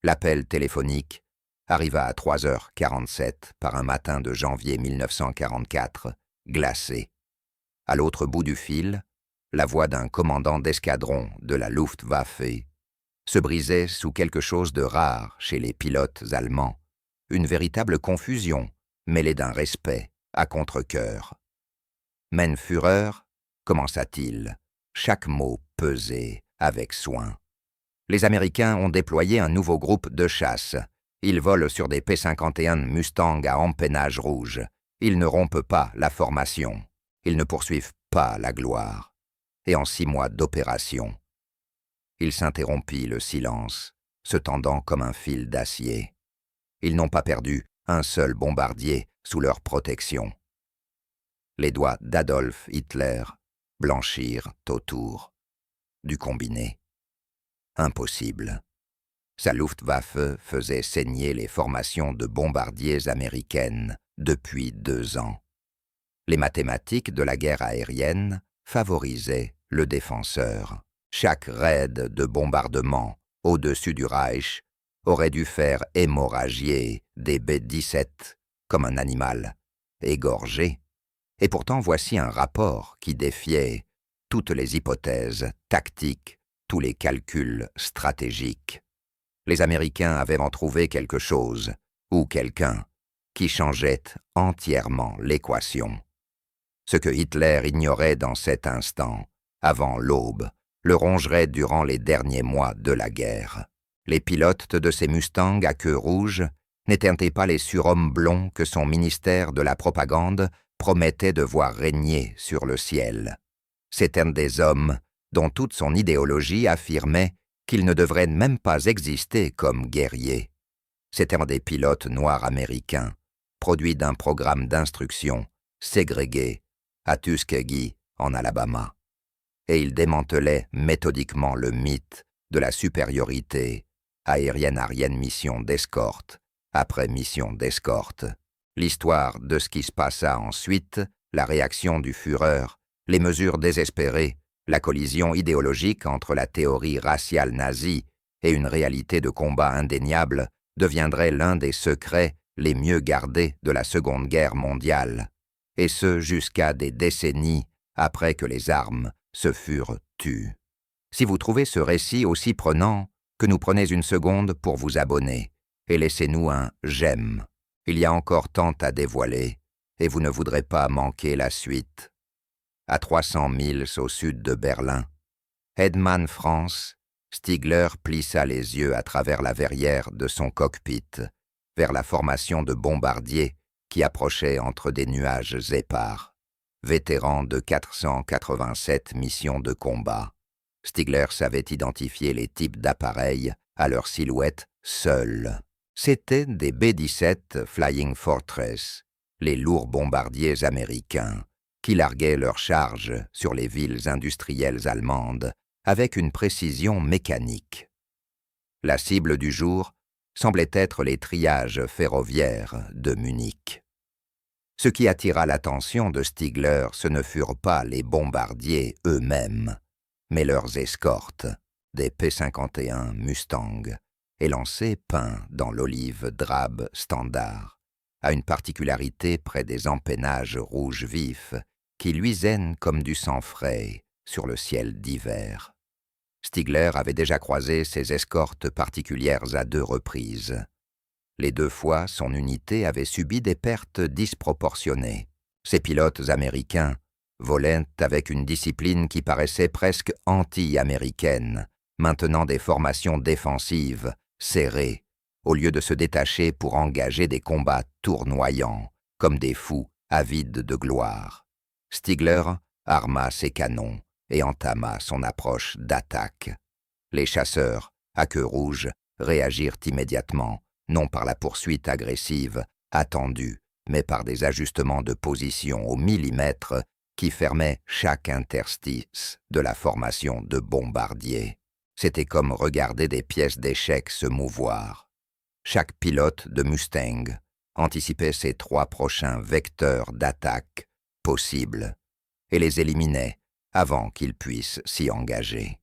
L'appel téléphonique arriva à 3h47 par un matin de janvier 1944, glacé. À l'autre bout du fil, la voix d'un commandant d'escadron de la Luftwaffe se brisait sous quelque chose de rare chez les pilotes allemands, une véritable confusion mêlée d'un respect à contre-cœur. « Mein Führer » commença-t-il, chaque mot pesé avec soin. Les Américains ont déployé un nouveau groupe de chasse. Ils volent sur des P-51 Mustang à empennage rouge. Ils ne rompent pas la formation. Ils ne poursuivent pas la gloire. Et en 6 mois d'opération, il s'interrompit le silence, se tendant comme un fil d'acier. Ils n'ont pas perdu un seul bombardier sous leur protection. Les doigts d'Adolf Hitler blanchirent autour du combiné. Impossible. Sa Luftwaffe faisait saigner les formations de bombardiers américaines depuis 2 ans. Les mathématiques de la guerre aérienne favorisaient le défenseur. Chaque raid de bombardement au-dessus du Reich aurait dû faire hémorragier des B-17 comme un animal égorgé. Et pourtant voici un rapport qui défiait toutes les hypothèses tactiques, tous les calculs stratégiques. Les Américains avaient en trouvé quelque chose, ou quelqu'un, qui changeait entièrement l'équation. Ce que Hitler ignorait dans cet instant, avant l'aube, le rongerait durant les derniers mois de la guerre. Les pilotes de ces Mustangs à queue rouge n'étaient pas les surhommes blonds que son ministère de la propagande promettait de voir régner sur le ciel. C'étaient des hommes dont toute son idéologie affirmait qu'ils ne devraient même pas exister comme guerriers. C'étaient des pilotes noirs américains, produits d'un programme d'instruction ségrégué à Tuskegee, en Alabama. Et ils démantelaient méthodiquement le mythe de la supériorité aérienne mission d'escorte après mission d'escorte. L'histoire de ce qui se passa ensuite, la réaction du Führer, les mesures désespérées, la collision idéologique entre la théorie raciale nazie et une réalité de combat indéniable deviendrait l'un des secrets les mieux gardés de la Seconde Guerre mondiale, et ce jusqu'à des décennies après que les armes se furent tues. Si vous trouvez ce récit aussi prenant, que nous prenez une seconde pour vous abonner, et laissez-nous un « j'aime ». Il y a encore tant à dévoiler, et vous ne voudrez pas manquer la suite. À 300 milles au sud de Berlin, Hedman, France, Stigler plissa les yeux à travers la verrière de son cockpit, vers la formation de bombardiers qui approchait entre des nuages épars. Vétéran de 487 missions de combat, Stigler savait identifier les types d'appareils à leur silhouette seule. C'étaient des B-17 Flying Fortress, les lourds bombardiers américains, qui larguaient leurs charges sur les villes industrielles allemandes avec une précision mécanique. La cible du jour semblait être les triages ferroviaires de Munich. Ce qui attira l'attention de Stigler, ce ne furent pas les bombardiers eux-mêmes, mais leurs escortes, des P-51 Mustang, élancés peints dans l'olive drabe standard, à une particularité près des empennages rouges vifs qui luisaient comme du sang frais sur le ciel d'hiver. Stigler avait déjà croisé ces escortes particulières à 2 reprises. Les 2 fois, son unité avait subi des pertes disproportionnées. Ces pilotes américains volaient avec une discipline qui paraissait presque anti-américaine, maintenant des formations défensives, serrées, au lieu de se détacher pour engager des combats tournoyants, comme des fous avides de gloire. Stigler arma ses canons et entama son approche d'attaque. Les chasseurs, à queue rouge, réagirent immédiatement, non par la poursuite agressive, attendue, mais par des ajustements de position au millimètre qui fermaient chaque interstice de la formation de bombardiers. C'était comme regarder des pièces d'échecs se mouvoir. Chaque pilote de Mustang anticipait ses 3 prochains vecteurs d'attaque possibles et les éliminait avant qu'ils puissent s'y engager.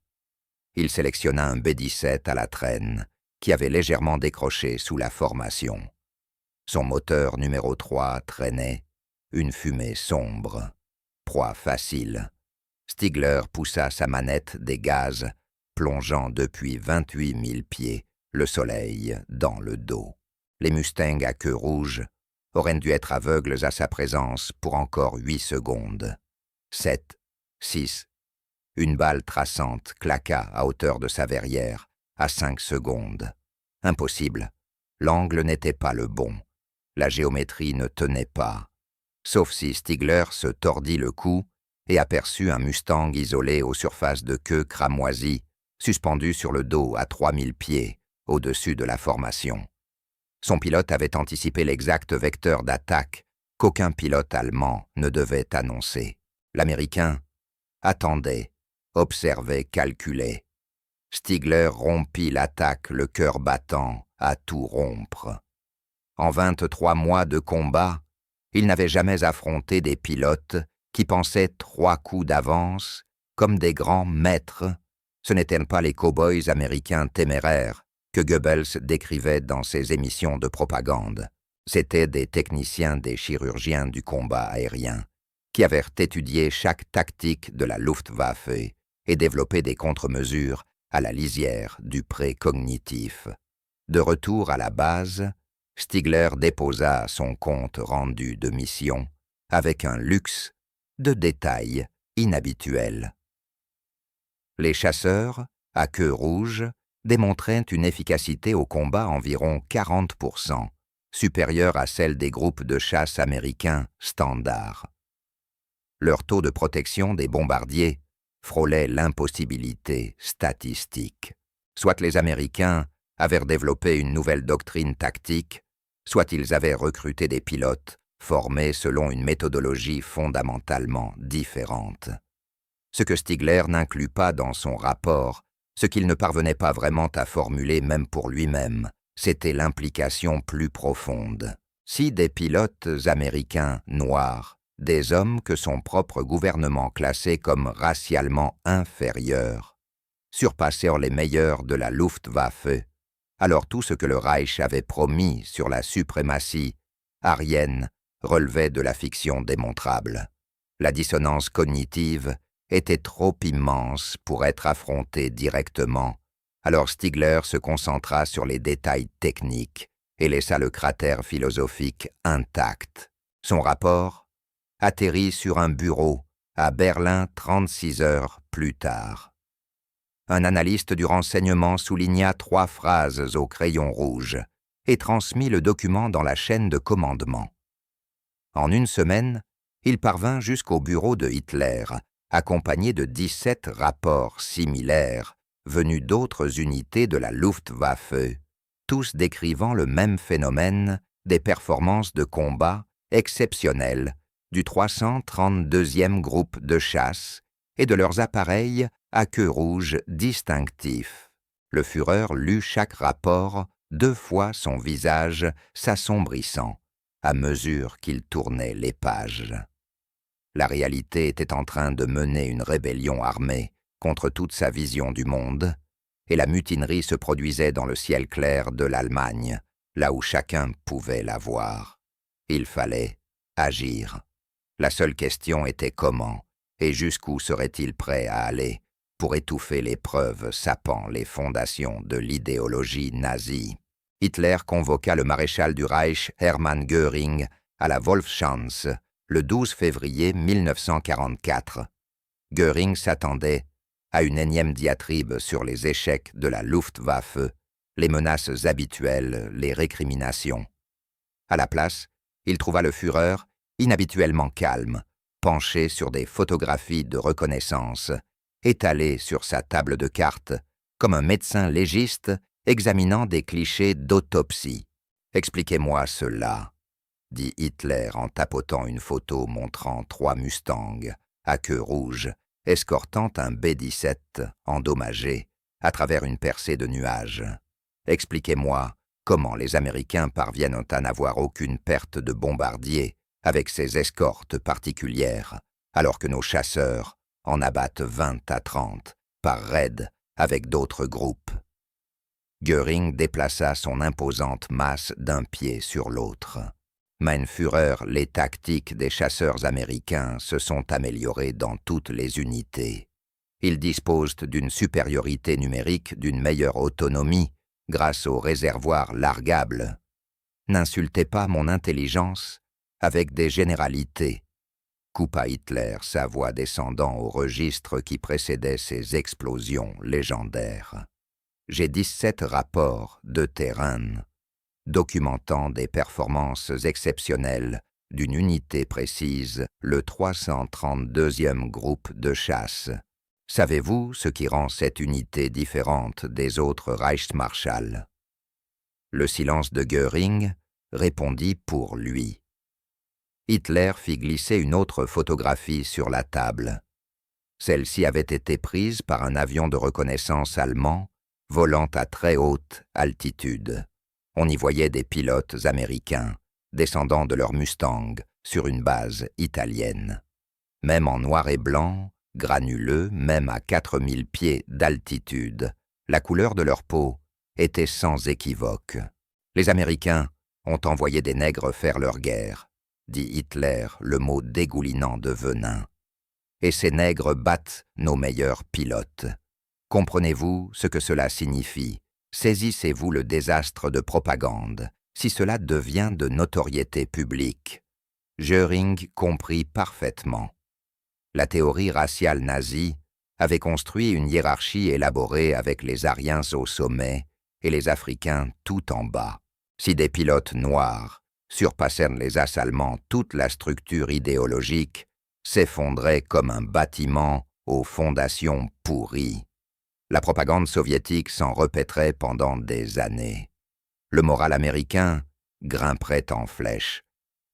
Il sélectionna un B-17 à la traîne qui avait légèrement décroché sous la formation. Son moteur numéro 3 traînait, une fumée sombre. Proie facile. Stigler poussa sa manette des gaz, plongeant depuis 28 000 pieds le soleil dans le dos. Les Mustangs à queue rouge auraient dû être aveugles à sa présence pour encore 8 secondes. 7, 6. Une balle traçante claqua à hauteur de sa verrière, à 5 secondes. Impossible. L'angle n'était pas le bon. La géométrie ne tenait pas. Sauf si Stigler se tordit le cou et aperçut un Mustang isolé aux surfaces de queue cramoisie, suspendu sur le dos à 3000 pieds, au-dessus de la formation. Son pilote avait anticipé l'exact vecteur d'attaque qu'aucun pilote allemand ne devait annoncer. L'Américain attendait, observait, calculait. Stigler rompit l'attaque le cœur battant à tout rompre. En 23 mois de combat, il n'avait jamais affronté des pilotes qui pensaient 3 coups d'avance comme des grands maîtres. Ce n'étaient pas les cow-boys américains téméraires que Goebbels décrivait dans ses émissions de propagande. C'étaient des techniciens, des chirurgiens du combat aérien, qui avaient étudié chaque tactique de la Luftwaffe et développé des contre-mesures à la lisière du précognitif. De retour à la base, Stigler déposa son compte rendu de mission avec un luxe de détails inhabituels. Les chasseurs, à queue rouge, démontraient une efficacité au combat environ 40%, supérieure à celle des groupes de chasse américains standards. Leur taux de protection des bombardiers frôlait l'impossibilité statistique. Soit les Américains avaient développé une nouvelle doctrine tactique, soit ils avaient recruté des pilotes formés selon une méthodologie fondamentalement différente. Ce que Stigler n'inclut pas dans son rapport, ce qu'il ne parvenait pas vraiment à formuler même pour lui-même, c'était l'implication plus profonde. Si des pilotes américains noirs, des hommes que son propre gouvernement classait comme racialement inférieurs, surpassèrent les meilleurs de la Luftwaffe, alors tout ce que le Reich avait promis sur la suprématie aryenne relevait de la fiction démontrable. La dissonance cognitive était trop immense pour être affrontée directement, alors Stigler se concentra sur les détails techniques et laissa le cratère philosophique intact. Son rapport atterrit sur un bureau à Berlin 36 heures plus tard. Un analyste du renseignement souligna 3 phrases au crayon rouge et transmit le document dans la chaîne de commandement. En une semaine, il parvint jusqu'au bureau de Hitler, accompagné de 17 rapports similaires venus d'autres unités de la Luftwaffe, tous décrivant le même phénomène des performances de combat exceptionnelles du 332e groupe de chasse et de leurs appareils à queue rouge distinctifs. Le Führer lut chaque rapport 2 fois, son visage s'assombrissant à mesure qu'il tournait les pages. La réalité était en train de mener une rébellion armée contre toute sa vision du monde, et la mutinerie se produisait dans le ciel clair de l'Allemagne, là où chacun pouvait la voir. Il fallait agir. La seule question était comment et jusqu'où serait-il prêt à aller pour étouffer les preuves sapant les fondations de l'idéologie nazie. Hitler convoqua le maréchal du Reich Hermann Göring à la Wolfschanze le 12 février 1944. Göring s'attendait à une énième diatribe sur les échecs de la Luftwaffe, les menaces habituelles, les récriminations. À la place, il trouva le Führer inhabituellement calme, penché sur des photographies de reconnaissance, étalé sur sa table de cartes, comme un médecin légiste examinant des clichés d'autopsie. « Expliquez-moi cela », dit Hitler en tapotant une photo montrant 3 Mustangs à queue rouge, escortant un B-17 endommagé à travers une percée de nuages. « Expliquez-moi comment les Américains parviennent à n'avoir aucune perte de bombardiers avec ces escortes particulières, alors que nos chasseurs en abattent 20 à 30 par raid avec d'autres groupes. » Göring déplaça son imposante masse d'un pied sur l'autre. Mein Führer, les tactiques des chasseurs américains se sont améliorées dans toutes les unités. Ils disposent d'une supériorité numérique, d'une meilleure autonomie, grâce aux réservoirs largables. N'insultez pas mon intelligence avec des généralités, coupa Hitler, sa voix descendant au registre qui précédait ces explosions légendaires. J'ai 17 rapports de terrain documentant des performances exceptionnelles d'une unité précise, le 332e groupe de chasse. Savez-vous ce qui rend cette unité différente des autres Reichsmarschalls? Le silence de Göring répondit pour lui. Hitler fit glisser une autre photographie sur la table. Celle-ci avait été prise par un avion de reconnaissance allemand volant à très haute altitude. On y voyait des pilotes américains descendant de leur Mustang sur une base italienne. Même en noir et blanc, granuleux, même à 4000 pieds d'altitude, la couleur de leur peau était sans équivoque. Les Américains ont envoyé des nègres faire leur guerre, dit Hitler, le mot dégoulinant de venin. Et ces nègres battent nos meilleurs pilotes. Comprenez-vous ce que cela signifie? Saisissez-vous le désastre de propagande, si cela devient de notoriété publique. Göring comprit parfaitement. La théorie raciale nazie avait construit une hiérarchie élaborée avec les Aryens au sommet et les Africains tout en bas. Si des pilotes noirs surpassèrent les as allemands, toute la structure idéologique s'effondrait comme un bâtiment aux fondations pourries. La propagande soviétique s'en répéterait pendant des années. Le moral américain grimperait en flèche.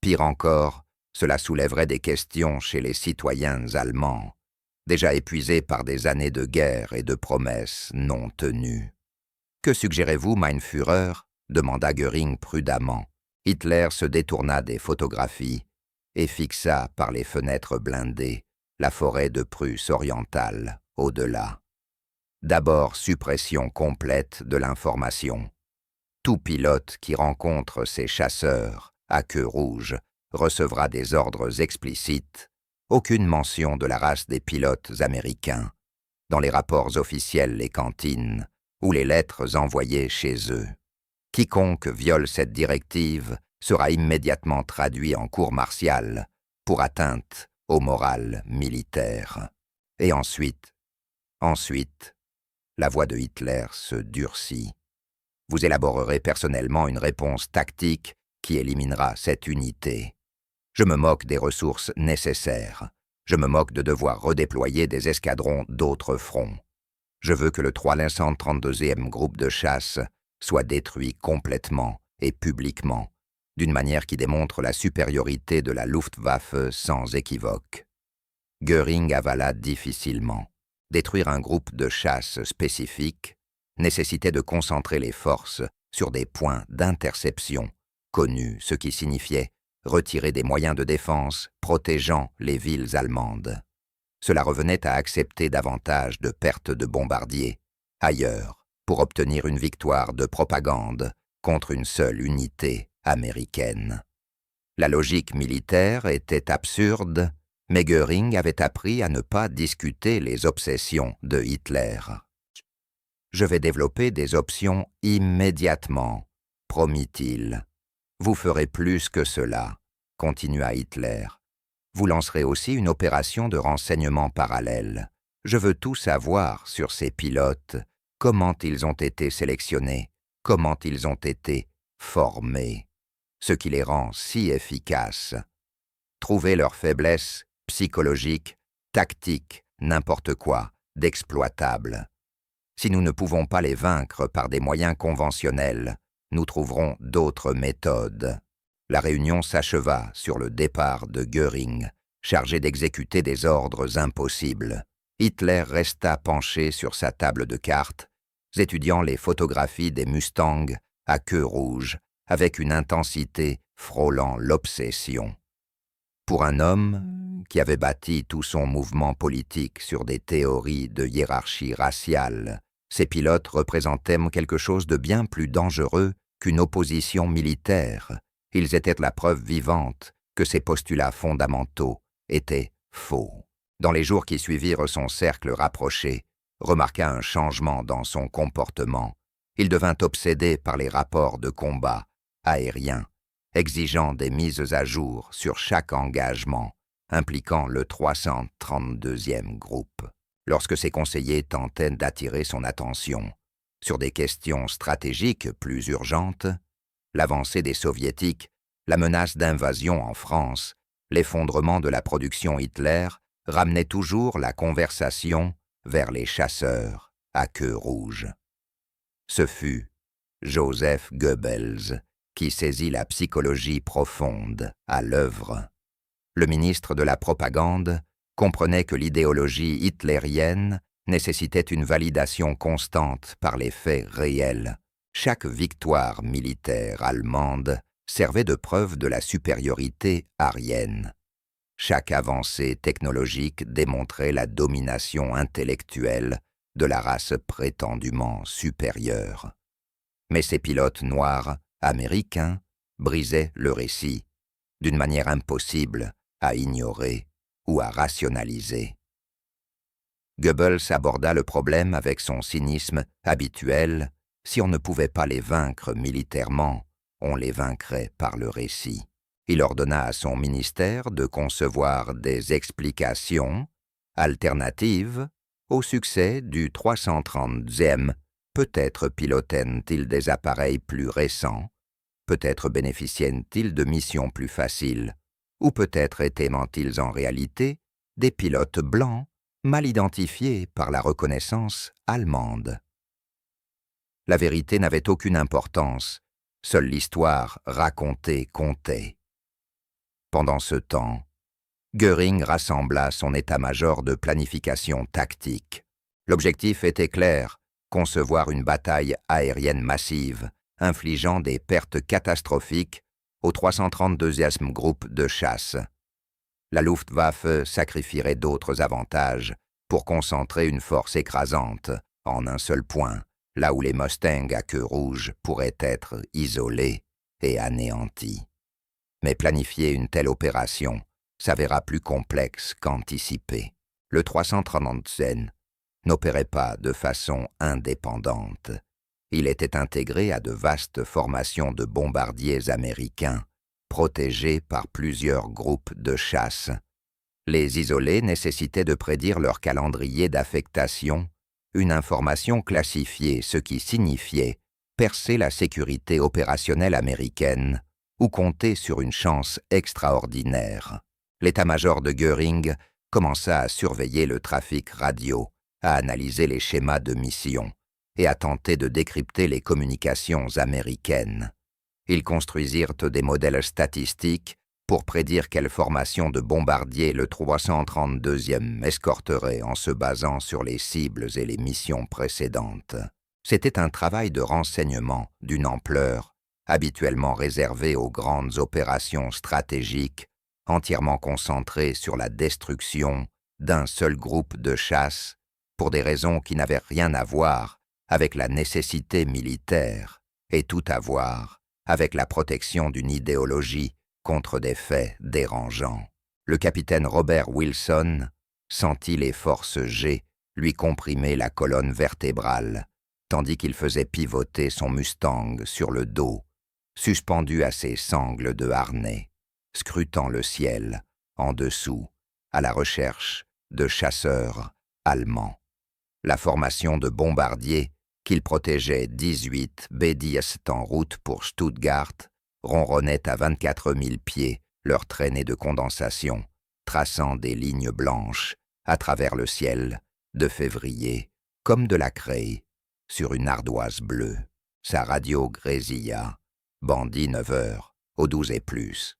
Pire encore, cela soulèverait des questions chez les citoyens allemands, déjà épuisés par des années de guerre et de promesses non tenues. « Que suggérez-vous, Mein Führer » demanda Göring prudemment. Hitler se détourna des photographies et fixa par les fenêtres blindées la forêt de Prusse orientale au-delà. D'abord, suppression complète de l'information. Tout pilote qui rencontre ces chasseurs à queue rouge recevra des ordres explicites, aucune mention de la race des pilotes américains, dans les rapports officiels, les cantines ou les lettres envoyées chez eux. Quiconque viole cette directive sera immédiatement traduit en cour martiale pour atteinte au moral militaire. Et ensuite, la voix de Hitler se durcit. Vous élaborerez personnellement une réponse tactique qui éliminera cette unité. Je me moque des ressources nécessaires. Je me moque de devoir redéployer des escadrons d'autres fronts. Je veux que le 332e groupe de chasse soit détruit complètement et publiquement, d'une manière qui démontre la supériorité de la Luftwaffe sans équivoque. Göring avala difficilement. Détruire un groupe de chasse spécifique nécessitait de concentrer les forces sur des points d'interception connus, ce qui signifiait retirer des moyens de défense protégeant les villes allemandes. Cela revenait à accepter davantage de pertes de bombardiers ailleurs pour obtenir une victoire de propagande contre une seule unité américaine. La logique militaire était absurde, mais Göring avait appris à ne pas discuter les obsessions de Hitler. « Je vais développer des options immédiatement, promit-il. Vous ferez plus que cela, continua Hitler. Vous lancerez aussi une opération de renseignement parallèle. Je veux tout savoir sur ces pilotes, comment ils ont été sélectionnés, comment ils ont été formés, ce qui les rend si efficaces. Trouver leurs faiblesses psychologiques, tactiques, n'importe quoi, d'exploitable. Si nous ne pouvons pas les vaincre par des moyens conventionnels, nous trouverons d'autres méthodes. » La réunion s'acheva sur le départ de Göring, chargé d'exécuter des ordres impossibles. Hitler resta penché sur sa table de cartes, étudiant les photographies des Mustangs à queue rouge, avec une intensité frôlant l'obsession. Pour un homme qui avait bâti tout son mouvement politique sur des théories de hiérarchie raciale, Ces pilotes représentaient quelque chose de bien plus dangereux qu'une opposition militaire. Ils étaient la preuve vivante que ces postulats fondamentaux étaient faux. Dans les jours qui suivirent, son cercle rapproché remarqua un changement dans son comportement. Il devint obsédé par les rapports de combat aériens, exigeant des mises à jour sur chaque engagement, impliquant le 332e groupe. Lorsque ses conseillers tentaient d'attirer son attention sur des questions stratégiques plus urgentes, l'avancée des Soviétiques, la menace d'invasion en France, l'effondrement de la production Hitler ramenaient toujours la conversation vers les chasseurs à queue rouge. Ce fut Joseph Goebbels qui saisit la psychologie profonde à l'œuvre. Le ministre de la Propagande comprenait que l'idéologie hitlérienne nécessitait une validation constante par les faits réels. Chaque victoire militaire allemande servait de preuve de la supériorité aryenne. Chaque avancée technologique démontrait la domination intellectuelle de la race prétendument supérieure. Mais ces pilotes noirs américains brisaient le récit d'une manière impossible à ignorer ou à rationaliser. Goebbels aborda le problème avec son cynisme habituel. Si on ne pouvait pas les vaincre militairement, on les vaincrait par le récit. Il ordonna à son ministère de concevoir des explications alternatives au succès du 330e. Peut-être pilotaient-ils des appareils plus récents, peut-être bénéficiaient-ils de missions plus faciles, ou peut-être étaient-ils en réalité des pilotes blancs mal identifiés par la reconnaissance allemande. La vérité n'avait aucune importance, seule l'histoire racontée comptait. Pendant ce temps, Göring rassembla son état-major de planification tactique. L'objectif était clair, concevoir une bataille aérienne massive, infligeant des pertes catastrophiques au 332e groupe de chasse. La Luftwaffe sacrifierait d'autres avantages pour concentrer une force écrasante en un seul point, là où les Mustangs à queue rouge pourraient être isolés et anéantis. Mais planifier une telle opération s'avéra plus complexe qu'anticipé. Le 330 n'opérait pas de façon indépendante. Il était intégré à de vastes formations de bombardiers américains, protégés par plusieurs groupes de chasse. Les isolés nécessitaient de prédire leur calendrier d'affectation, une information classifiée, ce qui signifiait percer la sécurité opérationnelle américaine ou compter sur une chance extraordinaire. L'état-major de Göring commença à surveiller le trafic radio, à analyser les schémas de mission et à tenter de décrypter les communications américaines. Ils construisirent des modèles statistiques pour prédire quelle formation de bombardiers le 332e escorterait en se basant sur les cibles et les missions précédentes. C'était un travail de renseignement d'une ampleur habituellement réservée aux grandes opérations stratégiques, entièrement concentrées sur la destruction d'un seul groupe de chasse pour des raisons qui n'avaient rien à voir avec la nécessité militaire et tout à voir avec la protection d'une idéologie contre des faits dérangeants. Le capitaine Robert Wilson sentit les forces G lui comprimer la colonne vertébrale, tandis qu'il faisait pivoter son Mustang sur le dos, suspendu à ses sangles de harnais, scrutant le ciel en dessous, à la recherche de chasseurs allemands. La formation de bombardiers qu'il protégeait 18 B-10 en route pour Stuttgart ronronnait à 24 000 pieds leur traînée de condensation, traçant des lignes blanches à travers le ciel de février, comme de la craie, sur une ardoise bleue. Sa radio grésilla, bandit 9 heures, au 12 et plus.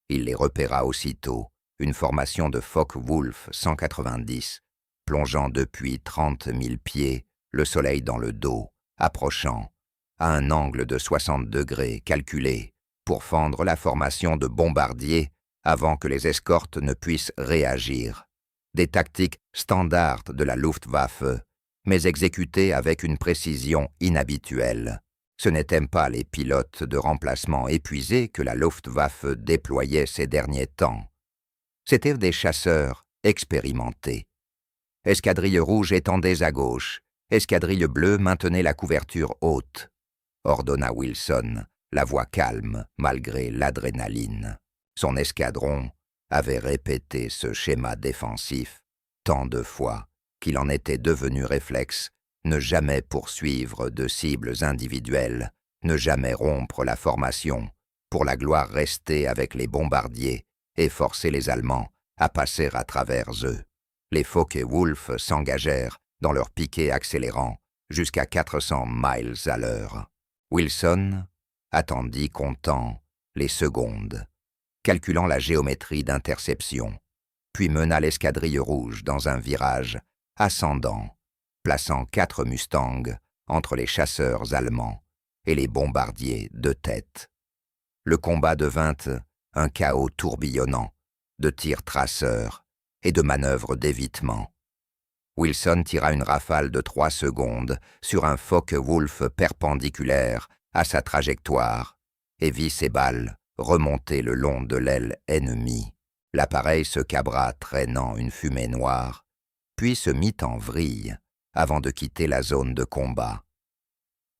Il les repéra aussitôt, une formation de Focke-Wulf 190, plongeant depuis 30 000 pieds, le soleil dans le dos, approchant, à un angle de 60 degrés calculé, pour fendre la formation de bombardiers avant que les escortes ne puissent réagir. Des tactiques standards de la Luftwaffe, mais exécuté avec une précision inhabituelle. Ce n'étaient pas les pilotes de remplacement épuisés que la Luftwaffe déployait ces derniers temps. C'étaient des chasseurs expérimentés. Escadrille rouge étendait à gauche, escadrille bleue maintenait la couverture haute, ordonna Wilson, la voix calme malgré l'adrénaline. Son escadron avait répété ce schéma défensif tant de fois qu'il en était devenu réflexe: ne jamais poursuivre de cibles individuelles, ne jamais rompre la formation, pour la gloire rester avec les bombardiers et forcer les Allemands à passer à travers eux. Les Focke-Wulf s'engagèrent dans leur piqué accélérant jusqu'à 400 miles à l'heure. Wilson attendit comptant les secondes, calculant la géométrie d'interception, puis mena l'escadrille rouge dans un virage ascendant, plaçant 4 Mustangs entre les chasseurs allemands et les bombardiers de tête. Le combat devint un chaos tourbillonnant de tirs traceurs et de manœuvres d'évitement. Wilson tira une rafale de 3 secondes sur un Focke-Wulf perpendiculaire à sa trajectoire et vit ses balles remonter le long de l'aile ennemie. L'appareil se cabra traînant une fumée noire, puis se mit en vrille avant de quitter la zone de combat.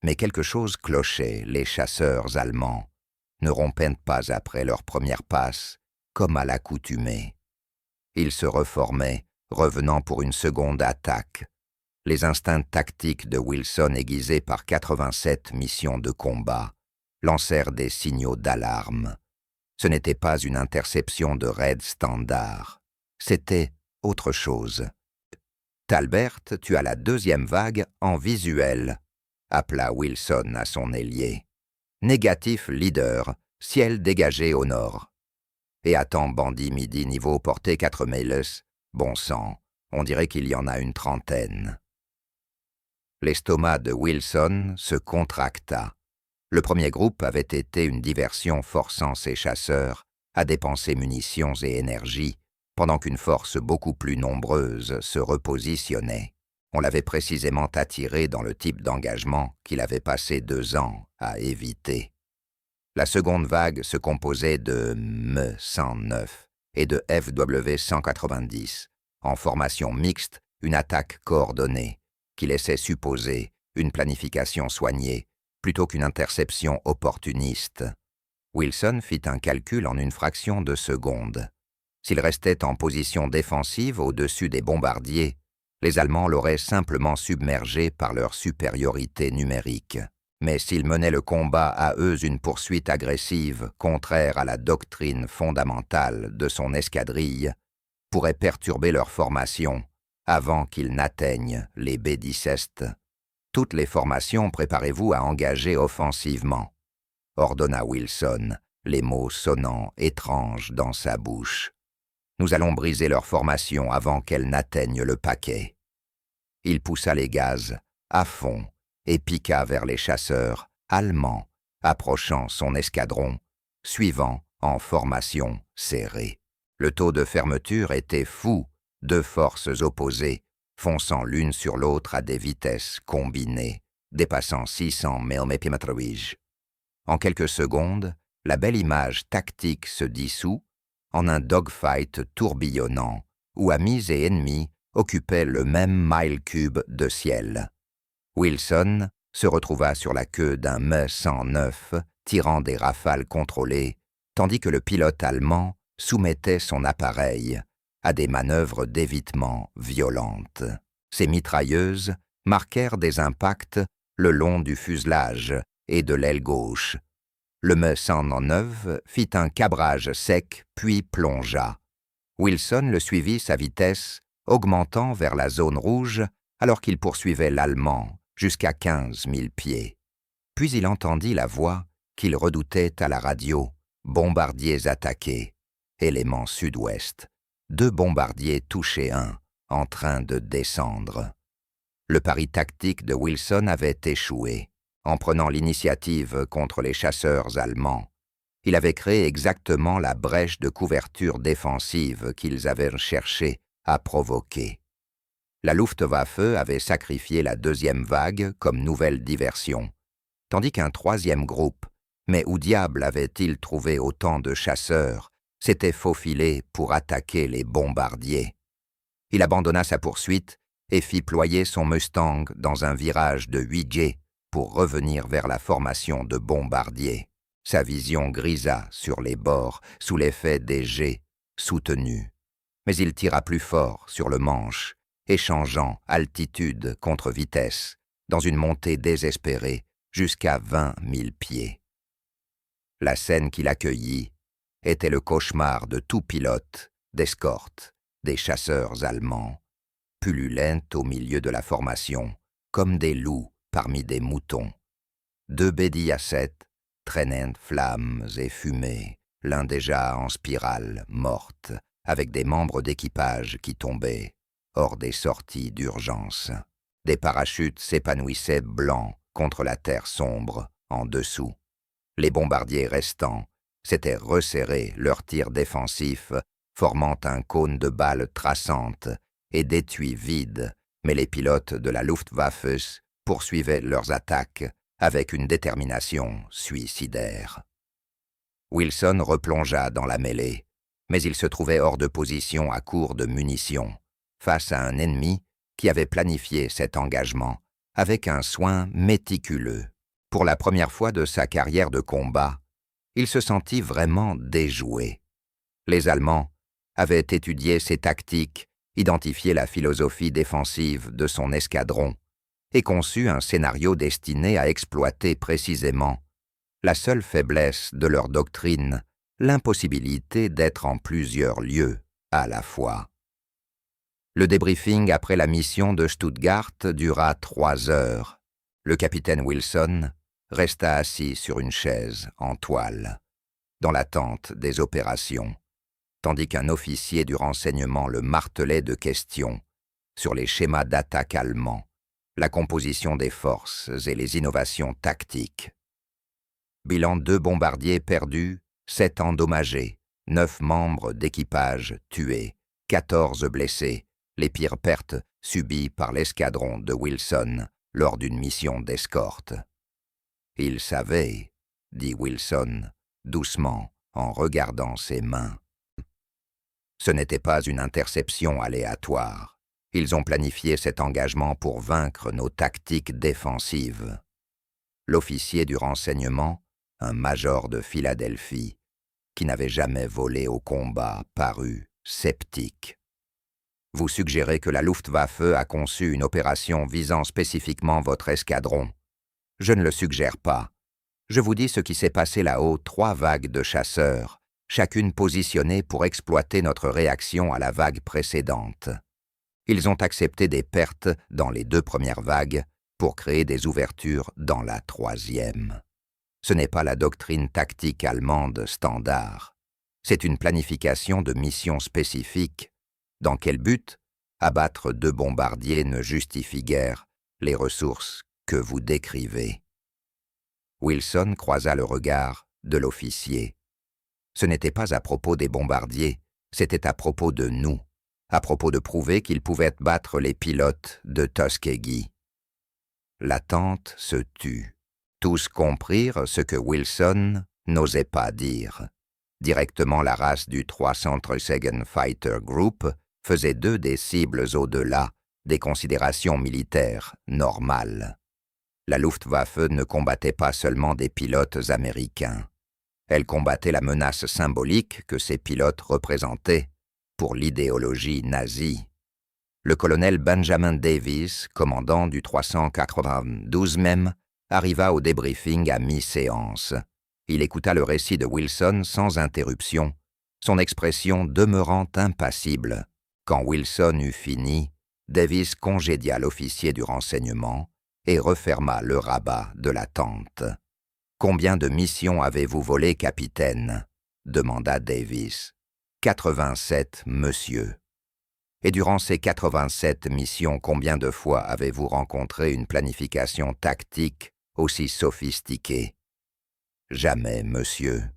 Mais quelque chose clochait les chasseurs allemands, ne rompaient pas après leur première passe, comme à l'accoutumée. Ils se reformaient, revenant pour une seconde attaque. Les instincts tactiques de Wilson, aiguisés par 87 missions de combat, lancèrent des signaux d'alarme. Ce n'était pas une interception de raid standard, c'était autre chose. « Talbert, tu as la 2e vague en visuel », appela Wilson à son ailier. « Négatif leader, ciel dégagé au nord. » Et attends bandit midi niveau portée 4 miles. Bon sang, on dirait qu'il y en a une 30aine. L'estomac de Wilson se contracta. Le premier groupe avait été une diversion forçant ses chasseurs à dépenser munitions et énergie, pendant qu'une force beaucoup plus nombreuse se repositionnait. On l'avait précisément attiré dans le type d'engagement qu'il avait passé 2 ans à éviter. La seconde vague se composait de Me-109 et de FW-190, en formation mixte, une attaque coordonnée, qui laissait supposer une planification soignée plutôt qu'une interception opportuniste. Wilson fit un calcul en une fraction de seconde. S'il restait en position défensive au-dessus des bombardiers, les Allemands l'auraient simplement submergé par leur supériorité numérique. Mais s'ils menaient le combat à eux une poursuite agressive, contraire à la doctrine fondamentale de son escadrille, pourrait perturber leur formation avant qu'ils n'atteignent les Bédicestes. Toutes les formations, préparez-vous à engager offensivement, ordonna Wilson, les mots sonnant étranges dans sa bouche. Nous allons briser leur formation avant qu'elles n'atteignent le paquet. Il poussa les gaz à fond et piqua vers les chasseurs allemands, approchant son escadron, suivant en formation serrée. Le taux de fermeture était fou, 2 forces opposées, fonçant l'une sur l'autre à des vitesses combinées, dépassant 600 mm/h. En quelques secondes, la belle image tactique se dissout en un dogfight tourbillonnant, où amis et ennemis occupaient le même mile cube de ciel. Wilson se retrouva sur la queue d'un Me-109, tirant des rafales contrôlées, tandis que le pilote allemand soumettait son appareil à des manœuvres d'évitement violentes. Ces mitrailleuses marquèrent des impacts le long du fuselage et de l'aile gauche. Le Me-109 fit un cabrage sec puis plongea. Wilson le suivit, sa vitesse augmentant vers la zone rouge alors qu'il poursuivait l'Allemand jusqu'à 15 000 pieds. Puis il entendit la voix qu'il redoutait à la radio. Bombardiers attaqués. Élément sud-ouest. 2 bombardiers touchés 1, en train de descendre. Le pari tactique de Wilson avait échoué. En prenant l'initiative contre les chasseurs allemands, il avait créé exactement la brèche de couverture défensive qu'ils avaient cherché à provoquer. La Luftwaffe avait sacrifié la deuxième vague comme nouvelle diversion, tandis qu'un troisième groupe, mais où diable avait-il trouvé autant de chasseurs, s'était faufilé pour attaquer les bombardiers. Il abandonna sa poursuite et fit ployer son Mustang dans un virage de 8 jets pour revenir vers la formation de bombardiers. Sa vision grisa sur les bords sous l'effet des jets soutenus. Mais il tira plus fort sur le manche, échangeant altitude contre vitesse, dans une montée désespérée jusqu'à 20 000 pieds. La scène qui l'accueillit était le cauchemar de tout pilote d'escorte des chasseurs allemands, pullulent au milieu de la formation, comme des loups parmi des moutons. 2 BD-7 traînaient flammes et fumées, l'un déjà en spirale, morte, avec des membres d'équipage qui tombaient, hors des sorties d'urgence. Des parachutes s'épanouissaient blancs contre la terre sombre, en dessous. Les bombardiers restants s'étaient resserrés leurs tirs défensifs, formant un cône de balles traçantes et d'étuis vides, mais les pilotes de la Luftwaffe poursuivaient leurs attaques avec une détermination suicidaire. Wilson replongea dans la mêlée, mais il se trouvait hors de position à court de munitions, face à un ennemi qui avait planifié cet engagement avec un soin méticuleux. Pour la première fois de sa carrière de combat, il se sentit vraiment déjoué. Les Allemands avaient étudié ses tactiques, identifié la philosophie défensive de son escadron et conçu un scénario destiné à exploiter précisément la seule faiblesse de leur doctrine, l'impossibilité d'être en plusieurs lieux à la fois. Le débriefing après la mission de Stuttgart dura 3 heures. Le capitaine Wilson resta assis sur une chaise en toile, dans l'attente des opérations, tandis qu'un officier du renseignement le martelait de questions sur les schémas d'attaque allemands, la composition des forces et les innovations tactiques. Bilan 2 bombardiers perdus, 7 endommagés, 9 membres d'équipage tués, 14 blessés, les pires pertes subies par l'escadron de Wilson lors d'une mission d'escorte. Il savait, dit Wilson, doucement, en regardant ses mains. Ce n'était pas une interception aléatoire. Ils ont planifié cet engagement pour vaincre nos tactiques défensives. L'officier du renseignement, un major de Philadelphie, qui n'avait jamais volé au combat, parut sceptique. Vous suggérez que la Luftwaffe a conçu une opération visant spécifiquement votre escadron. Je ne le suggère pas. Je vous dis ce qui s'est passé là-haut, 3 vagues de chasseurs, chacune positionnée pour exploiter notre réaction à la vague précédente. Ils ont accepté des pertes dans les 2 premières vagues pour créer des ouvertures dans la 3e. Ce n'est pas la doctrine tactique allemande standard. C'est une planification de mission spécifique. Dans quel but? Abattre 2 bombardiers ne justifie guère les ressources que vous décrivez. Wilson croisa le regard de l'officier. Ce n'était pas à propos des bombardiers, c'était à propos de nous, à propos de prouver qu'ils pouvaient battre les pilotes de Tuskegee. L'attente se tut. Tous comprirent ce que Wilson n'osait pas dire. Directement la race du 332nd Fighter Group faisait d'eux des cibles au-delà des considérations militaires normales. La Luftwaffe ne combattait pas seulement des pilotes américains. Elle combattait la menace symbolique que ces pilotes représentaient pour l'idéologie nazie. Le colonel Benjamin Davis, commandant du 392 même, arriva au débriefing à mi-séance. Il écouta le récit de Wilson sans interruption, son expression demeurant impassible. Quand Wilson eut fini, Davis congédia l'officier du renseignement et referma le rabat de la tente. « Combien de missions avez-vous volé, capitaine ?» demanda Davis. « 87, monsieur. » Et durant ces 87 missions, combien de fois avez-vous rencontré une planification tactique aussi sophistiquée? Jamais, monsieur.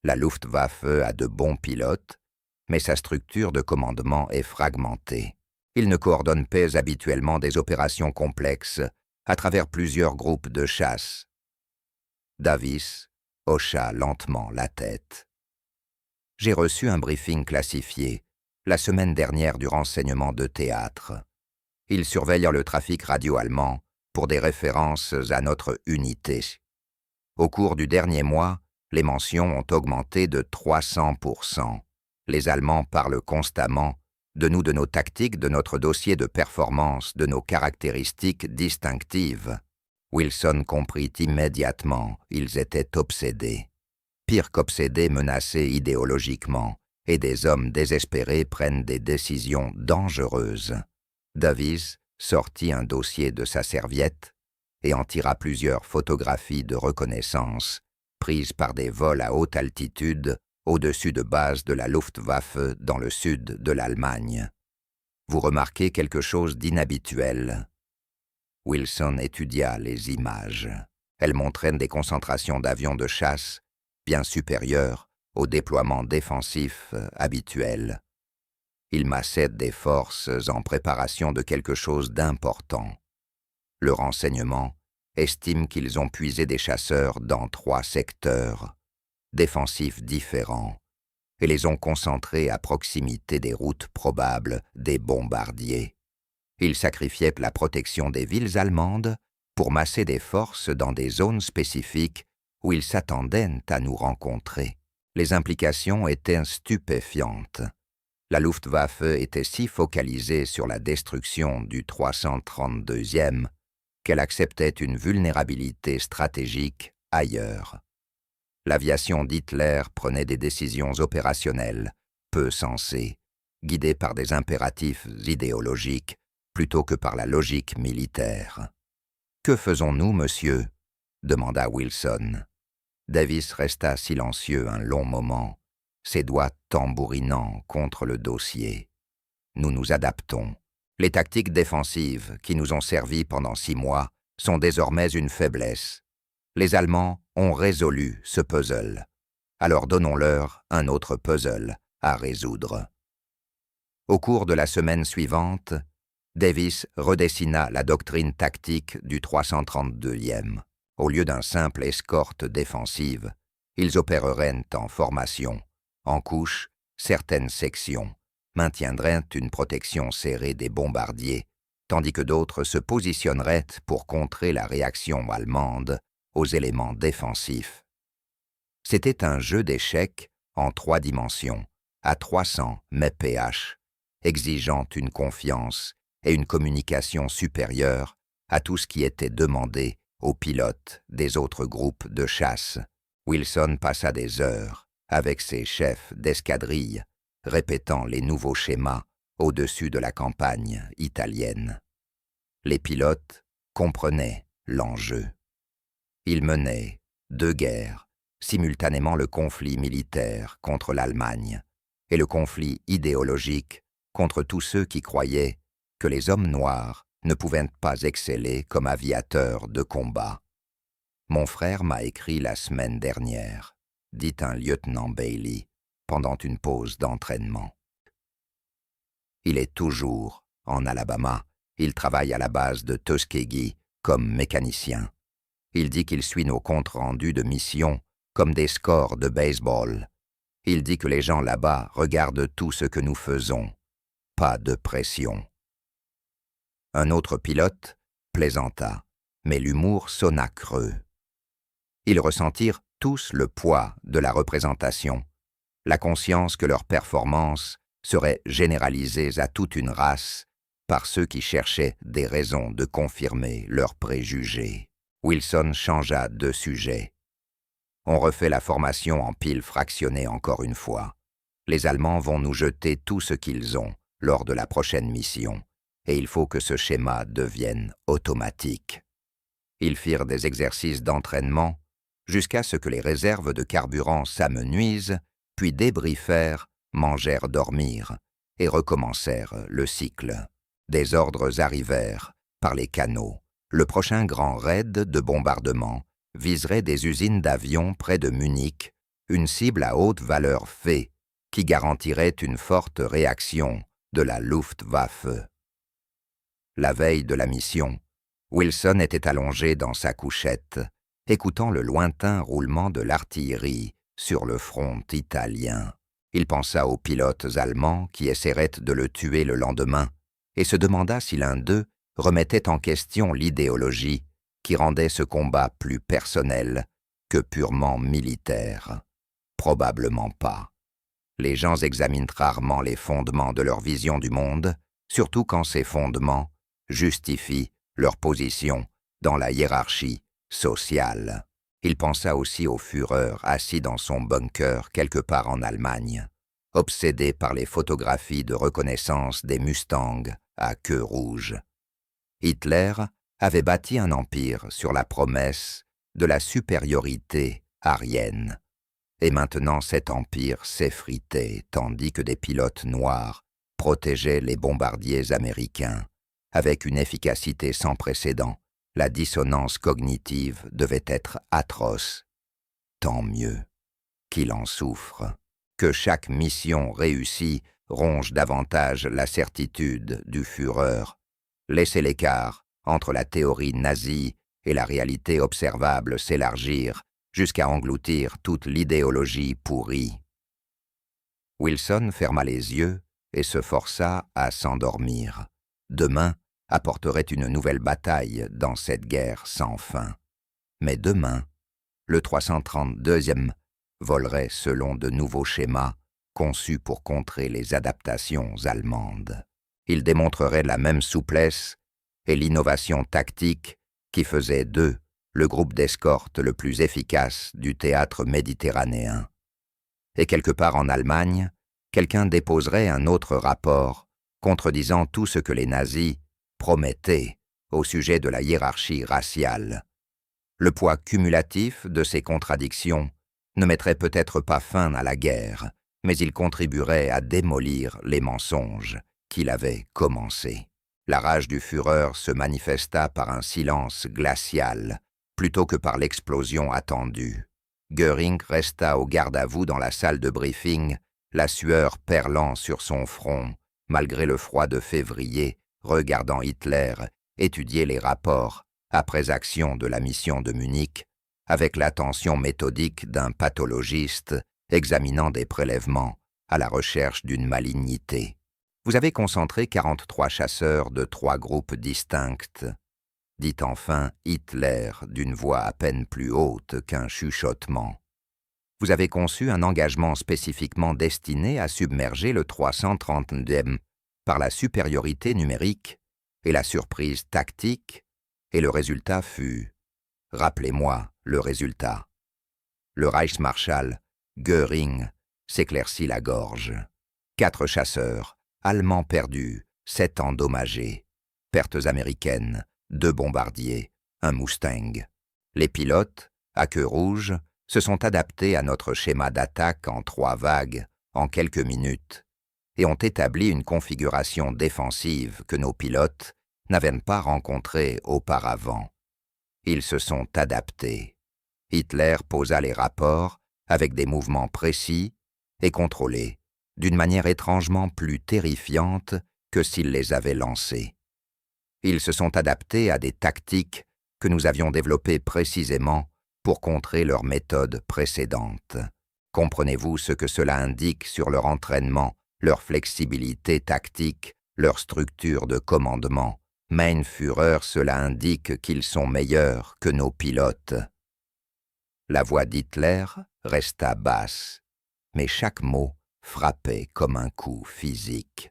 La Luftwaffe a de bons pilotes, mais sa structure de commandement est fragmentée. Il ne coordonne pas habituellement des opérations complexes à travers plusieurs groupes de chasse. Davis hocha lentement la tête. J'ai reçu un briefing classifié la semaine dernière du renseignement de théâtre. Ils surveillent le trafic radio allemand pour des références à notre unité. Au cours du dernier mois, les mentions ont augmenté de 300%. Les Allemands parlent constamment de nous, de nos tactiques, de notre dossier de performance, de nos caractéristiques distinctives. Wilson comprit immédiatement, ils étaient obsédés. Pire qu'obsédés, menacés idéologiquement, et des hommes désespérés prennent des décisions dangereuses. Davies sortit un dossier de sa serviette et en tira plusieurs photographies de reconnaissance prises par des vols à haute altitude au-dessus de bases de la Luftwaffe dans le sud de l'Allemagne. Vous remarquez quelque chose d'inhabituel. Wilson étudia les images. Elles montraient des concentrations d'avions de chasse bien supérieures au déploiement défensif habituel. Ils massaient des forces en préparation de quelque chose d'important. Le renseignement estime qu'ils ont puisé des chasseurs dans 3 secteurs défensifs différents et les ont concentrés à proximité des routes probables des bombardiers. Ils sacrifiaient la protection des villes allemandes pour masser des forces dans des zones spécifiques où ils s'attendaient à nous rencontrer. Les implications étaient stupéfiantes. La Luftwaffe était si focalisée sur la destruction du 332e qu'elle acceptait une vulnérabilité stratégique ailleurs. L'aviation d'Hitler prenait des décisions opérationnelles, peu sensées, guidées par des impératifs idéologiques plutôt que par la logique militaire. « Que faisons-nous, monsieur ?» demanda Wilson. Davis resta silencieux un long moment, ses doigts tambourinant contre le dossier. « Nous nous adaptons. Les tactiques défensives qui nous ont servi pendant 6 mois sont désormais une faiblesse. Les Allemands ont résolu ce puzzle. Alors donnons-leur un autre puzzle à résoudre. » Au cours de la semaine suivante, Davis redessina la doctrine tactique du 332e. Au lieu d'une simple escorte défensive, ils opéreraient en formation, en couches, certaines sections, maintiendraient une protection serrée des bombardiers, tandis que d'autres se positionneraient pour contrer la réaction allemande aux éléments défensifs. C'était un jeu d'échecs en 3 dimensions, à 300 mph, exigeant une confiance et une communication supérieure à tout ce qui était demandé aux pilotes des autres groupes de chasse. Wilson passa des heures avec ses chefs d'escadrille, répétant les nouveaux schémas au-dessus de la campagne italienne. Les pilotes comprenaient l'enjeu. Ils menaient 2 guerres, simultanément le conflit militaire contre l'Allemagne et le conflit idéologique contre tous ceux qui croyaient que les hommes noirs ne pouvaient pas exceller comme aviateurs de combat. « Mon frère m'a écrit la semaine dernière », dit un lieutenant Bailey pendant une pause d'entraînement. Il est toujours en Alabama. Il travaille à la base de Tuskegee comme mécanicien. Il dit qu'il suit nos comptes rendus de mission comme des scores de baseball. Il dit que les gens là-bas regardent tout ce que nous faisons. Pas de pression. Un autre pilote plaisanta, mais l'humour sonna creux. Ils ressentirent tous le poids de la représentation, la conscience que leurs performances seraient généralisées à toute une race par ceux qui cherchaient des raisons de confirmer leurs préjugés. Wilson changea de sujet. On refait la formation en piles fractionnées encore une fois. Les Allemands vont nous jeter tout ce qu'ils ont lors de la prochaine mission, et il faut que ce schéma devienne automatique. Ils firent des exercices d'entraînement jusqu'à ce que les réserves de carburant s'amenuisent, puis débriefèrent, mangèrent, dormirent, et recommencèrent le cycle. Des ordres arrivèrent par les canaux. Le prochain grand raid de bombardement viserait des usines d'avions près de Munich, une cible à haute valeur Phi, qui garantirait une forte réaction de la Luftwaffe. La veille de la mission, Wilson était allongé dans sa couchette, écoutant le lointain roulement de l'artillerie sur le front italien. Il pensa aux pilotes allemands qui essaieraient de le tuer le lendemain et se demanda si l'un d'eux remettait en question l'idéologie qui rendait ce combat plus personnel que purement militaire. Probablement pas. Les gens examinent rarement les fondements de leur vision du monde, surtout quand ces fondements justifient leur position dans la hiérarchie sociale. Il pensa aussi au Führer assis dans son bunker quelque part en Allemagne, obsédé par les photographies de reconnaissance des Mustangs à queue rouge. Hitler avait bâti un empire sur la promesse de la supériorité aryenne. Et maintenant cet empire s'effritait tandis que des pilotes noirs protégeaient les bombardiers américains. Avec une efficacité sans précédent, la dissonance cognitive devait être atroce. Tant mieux qu'il en souffre, que chaque mission réussie ronge davantage la certitude du Führer. Laissez l'écart entre la théorie nazie et la réalité observable s'élargir jusqu'à engloutir toute l'idéologie pourrie. Wilson ferma les yeux et se força à s'endormir. Demain apporterait une nouvelle bataille dans cette guerre sans fin. Mais demain, le 332e volerait selon de nouveaux schémas conçus pour contrer les adaptations allemandes. Il démontrerait la même souplesse et l'innovation tactique qui faisait d'eux le groupe d'escorte le plus efficace du théâtre méditerranéen. Et quelque part en Allemagne, quelqu'un déposerait un autre rapport contredisant tout ce que les nazis promettaient au sujet de la hiérarchie raciale. Le poids cumulatif de ces contradictions ne mettrait peut-être pas fin à la guerre, mais il contribuerait à démolir les mensonges qu'il avait commencés. La rage du Führer se manifesta par un silence glacial, plutôt que par l'explosion attendue. Göring resta au garde-à-vous dans la salle de briefing, la sueur perlant sur son front, malgré le froid de février, regardant Hitler étudier les rapports après action de la mission de Munich, avec l'attention méthodique d'un pathologiste examinant des prélèvements à la recherche d'une malignité. Vous avez concentré 43 chasseurs de 3 groupes distincts, dit enfin Hitler d'une voix à peine plus haute qu'un chuchotement. Vous avez conçu un engagement spécifiquement destiné à submerger le 330e par la supériorité numérique et la surprise tactique, et le résultat fut... Rappelez-moi le résultat. Le Reichsmarschall Göring s'éclaircit la gorge. 4 chasseurs, allemands perdus, 7 endommagés. Pertes américaines, 2 bombardiers, un Mustang. Les pilotes, à queue rouge, se sont adaptés à notre schéma d'attaque en 3 vagues, en quelques minutes, et ont établi une configuration défensive que nos pilotes n'avaient pas rencontrée auparavant. Ils se sont adaptés. Hitler posa les rapports avec des mouvements précis et contrôlés, d'une manière étrangement plus terrifiante que s'il les avait lancés. Ils se sont adaptés à des tactiques que nous avions développées précisément pour contrer leurs méthodes précédentes. Comprenez-vous ce que cela indique sur leur entraînement, leur flexibilité tactique, leur structure de commandement? Mein Führer, cela indique qu'ils sont meilleurs que nos pilotes. La voix d'Hitler resta basse, mais chaque mot frappait comme un coup physique.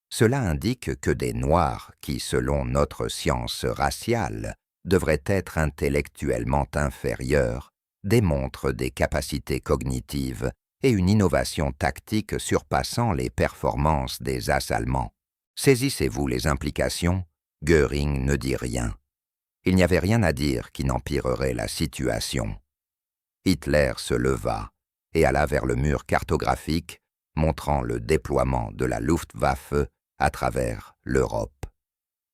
Cela indique que des Noirs qui, selon notre science raciale, devraient être intellectuellement inférieurs, démontrent des capacités cognitives et une innovation tactique surpassant les performances des As allemands. Saisissez-vous les implications? Göring ne dit rien. Il n'y avait rien à dire qui n'empirerait la situation. Hitler se leva et alla vers le mur cartographique montrant le déploiement de la Luftwaffe à travers l'Europe.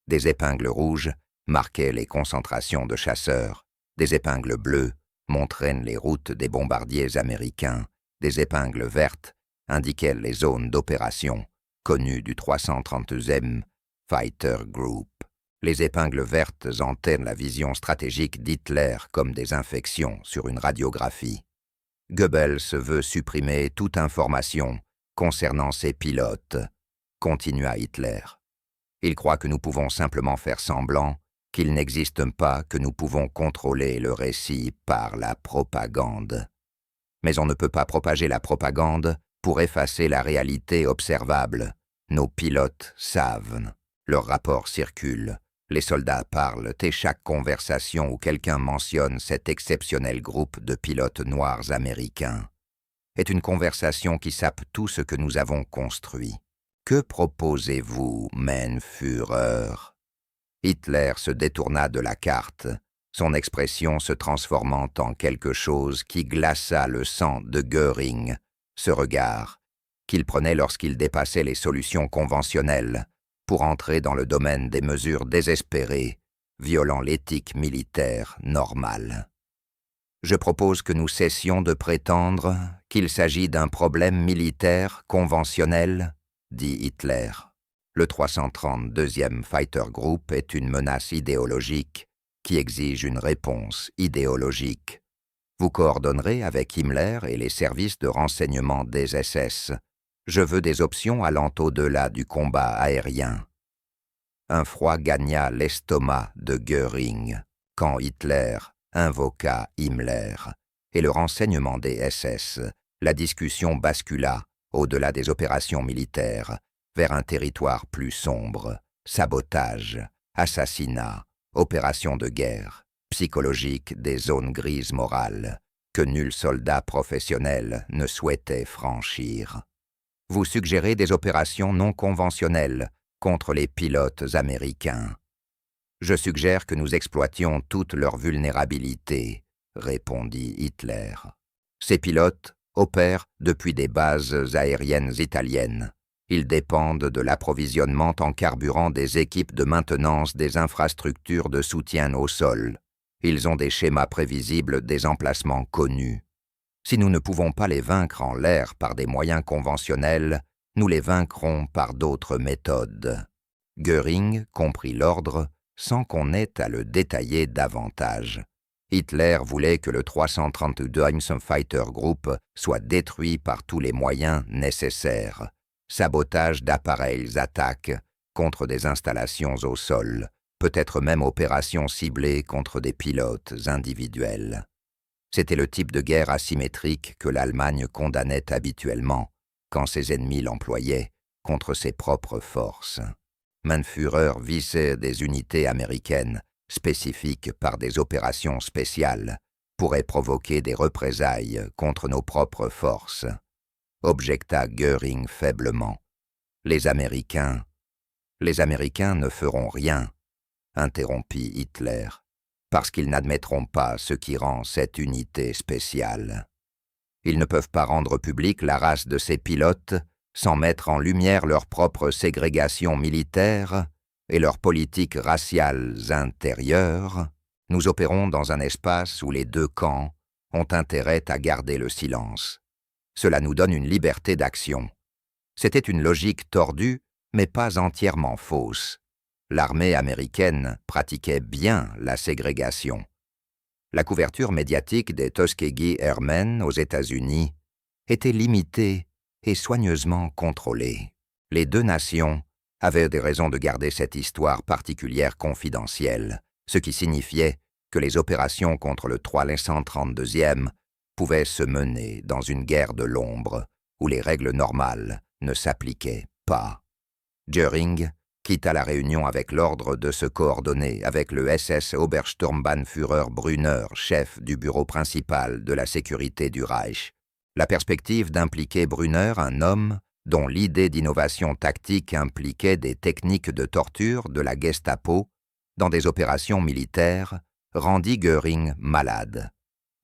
Des épingles rouges marquaient les concentrations de chasseurs, des épingles bleues montraient les routes des bombardiers américains, des épingles vertes indiquaient les zones d'opération connues du 330e Fighter Group. Les épingles vertes antennent la vision stratégique d'Hitler comme des infections sur une radiographie. Goebbels veut supprimer toute information concernant ses pilotes, continua Hitler. Il croit que nous pouvons simplement faire semblant qu'il n'existe pas, que nous pouvons contrôler le récit par la propagande. Mais on ne peut pas propager la propagande pour effacer la réalité observable. Nos pilotes savent. Leurs rapports circulent. Les soldats parlent et chaque conversation où quelqu'un mentionne cet exceptionnel groupe de pilotes noirs américains est une conversation qui sape tout ce que nous avons construit. Que proposez-vous, mein Führer? Hitler se détourna de la carte, son expression se transformant en quelque chose qui glaça le sang de Göring, ce regard qu'il prenait lorsqu'il dépassait les solutions conventionnelles pour entrer dans le domaine des mesures désespérées, violant l'éthique militaire normale. Je propose que nous cessions de prétendre qu'il s'agit d'un problème militaire conventionnel, dit Hitler. Le 332e Fighter Group est une menace idéologique qui exige une réponse idéologique. Vous coordonnerez avec Himmler et les services de renseignement des SS. Je veux des options allant au-delà du combat aérien. Un froid gagna l'estomac de Göring quand Hitler invoqua Himmler et le renseignement des SS. La discussion bascula, au-delà des opérations militaires, vers un territoire plus sombre, sabotage, assassinat, opérations de guerre, psychologique des zones grises morales, que nul soldat professionnel ne souhaitait franchir. Vous suggérez des opérations non conventionnelles contre les pilotes américains. Je suggère que nous exploitions toute leur vulnérabilité, répondit Hitler. Ces pilotes opèrent depuis des bases aériennes italiennes. Ils dépendent de l'approvisionnement en carburant des équipes de maintenance des infrastructures de soutien au sol. Ils ont des schémas prévisibles des emplacements connus. Si nous ne pouvons pas les vaincre en l'air par des moyens conventionnels, nous les vaincrons par d'autres méthodes. Göring comprit l'ordre sans qu'on ait à le détailler davantage. Hitler voulait que le 332e Fighter Group soit détruit par tous les moyens nécessaires. Sabotage d'appareils, attaques contre des installations au sol, peut-être même opérations ciblées contre des pilotes individuels. C'était le type de guerre asymétrique que l'Allemagne condamnait habituellement quand ses ennemis l'employaient contre ses propres forces. Mein Führer visait des unités américaines spécifiques par des opérations spéciales pourraient provoquer des représailles contre nos propres forces, objecta Göring faiblement. Les Américains ne feront rien, interrompit Hitler, parce qu'ils n'admettront pas ce qui rend cette unité spéciale. Ils ne peuvent pas rendre publique la race de ces pilotes sans mettre en lumière leur propre ségrégation militaire et leurs politiques raciales intérieures. Nous opérons dans un espace où les deux camps ont intérêt à garder le silence. Cela nous donne une liberté d'action. C'était une logique tordue, mais pas entièrement fausse. L'armée américaine pratiquait bien la ségrégation. La couverture médiatique des Tuskegee Airmen aux États-Unis était limitée et soigneusement contrôlée. Les deux nations avaient des raisons de garder cette histoire particulière confidentielle, ce qui signifiait que les opérations contre le 332e pouvaient se mener dans une guerre de l'ombre où les règles normales ne s'appliquaient pas. Göring quitta la réunion avec l'ordre de se coordonner avec le SS Obersturmbannführer Brunner, chef du bureau principal de la sécurité du Reich. La perspective d'impliquer Brunner, un homme dont l'idée d'innovation tactique impliquait des techniques de torture de la Gestapo dans des opérations militaires, rendit Göring malade.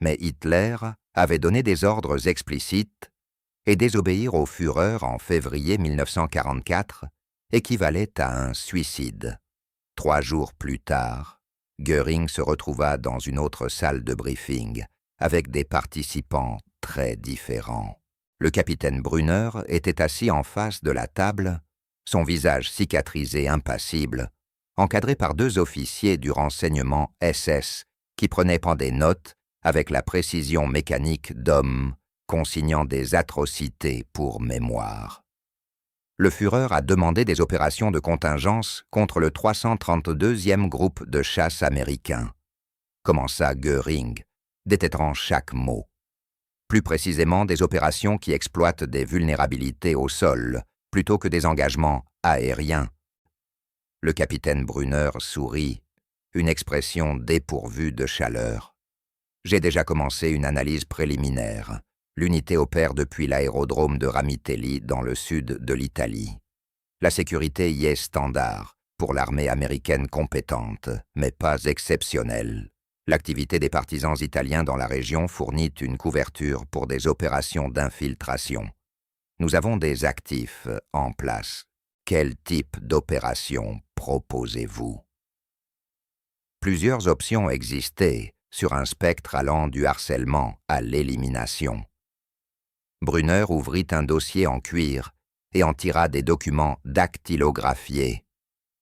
Mais Hitler avait donné des ordres explicites et désobéir au Führer en février 1944 équivalait à un suicide. 3 jours plus tard, Göring se retrouva dans une autre salle de briefing avec des participants très différents. Le capitaine Brunner était assis en face de la table son visage cicatrisé impassible, encadré par 2 officiers du renseignement SS qui prenaient des notes avec la précision mécanique d'hommes consignant des atrocités pour mémoire. Le Führer a demandé des opérations de contingence contre le 332e groupe de chasse américain, commença Göring, détêtant chaque mot. Plus précisément des opérations qui exploitent des vulnérabilités au sol, plutôt que des engagements aériens. Le capitaine Brunner sourit, une expression dépourvue de chaleur. J'ai déjà commencé une analyse préliminaire. L'unité opère depuis l'aérodrome de Ramitelli dans le sud de l'Italie. La sécurité y est standard pour l'armée américaine compétente, mais pas exceptionnelle. L'activité des partisans italiens dans la région fournit une couverture pour des opérations d'infiltration. Nous avons des actifs en place. Quel type d'opération proposez-vous? Plusieurs options existaient sur un spectre allant du harcèlement à l'élimination. Brunner ouvrit un dossier en cuir et en tira des documents dactylographiés.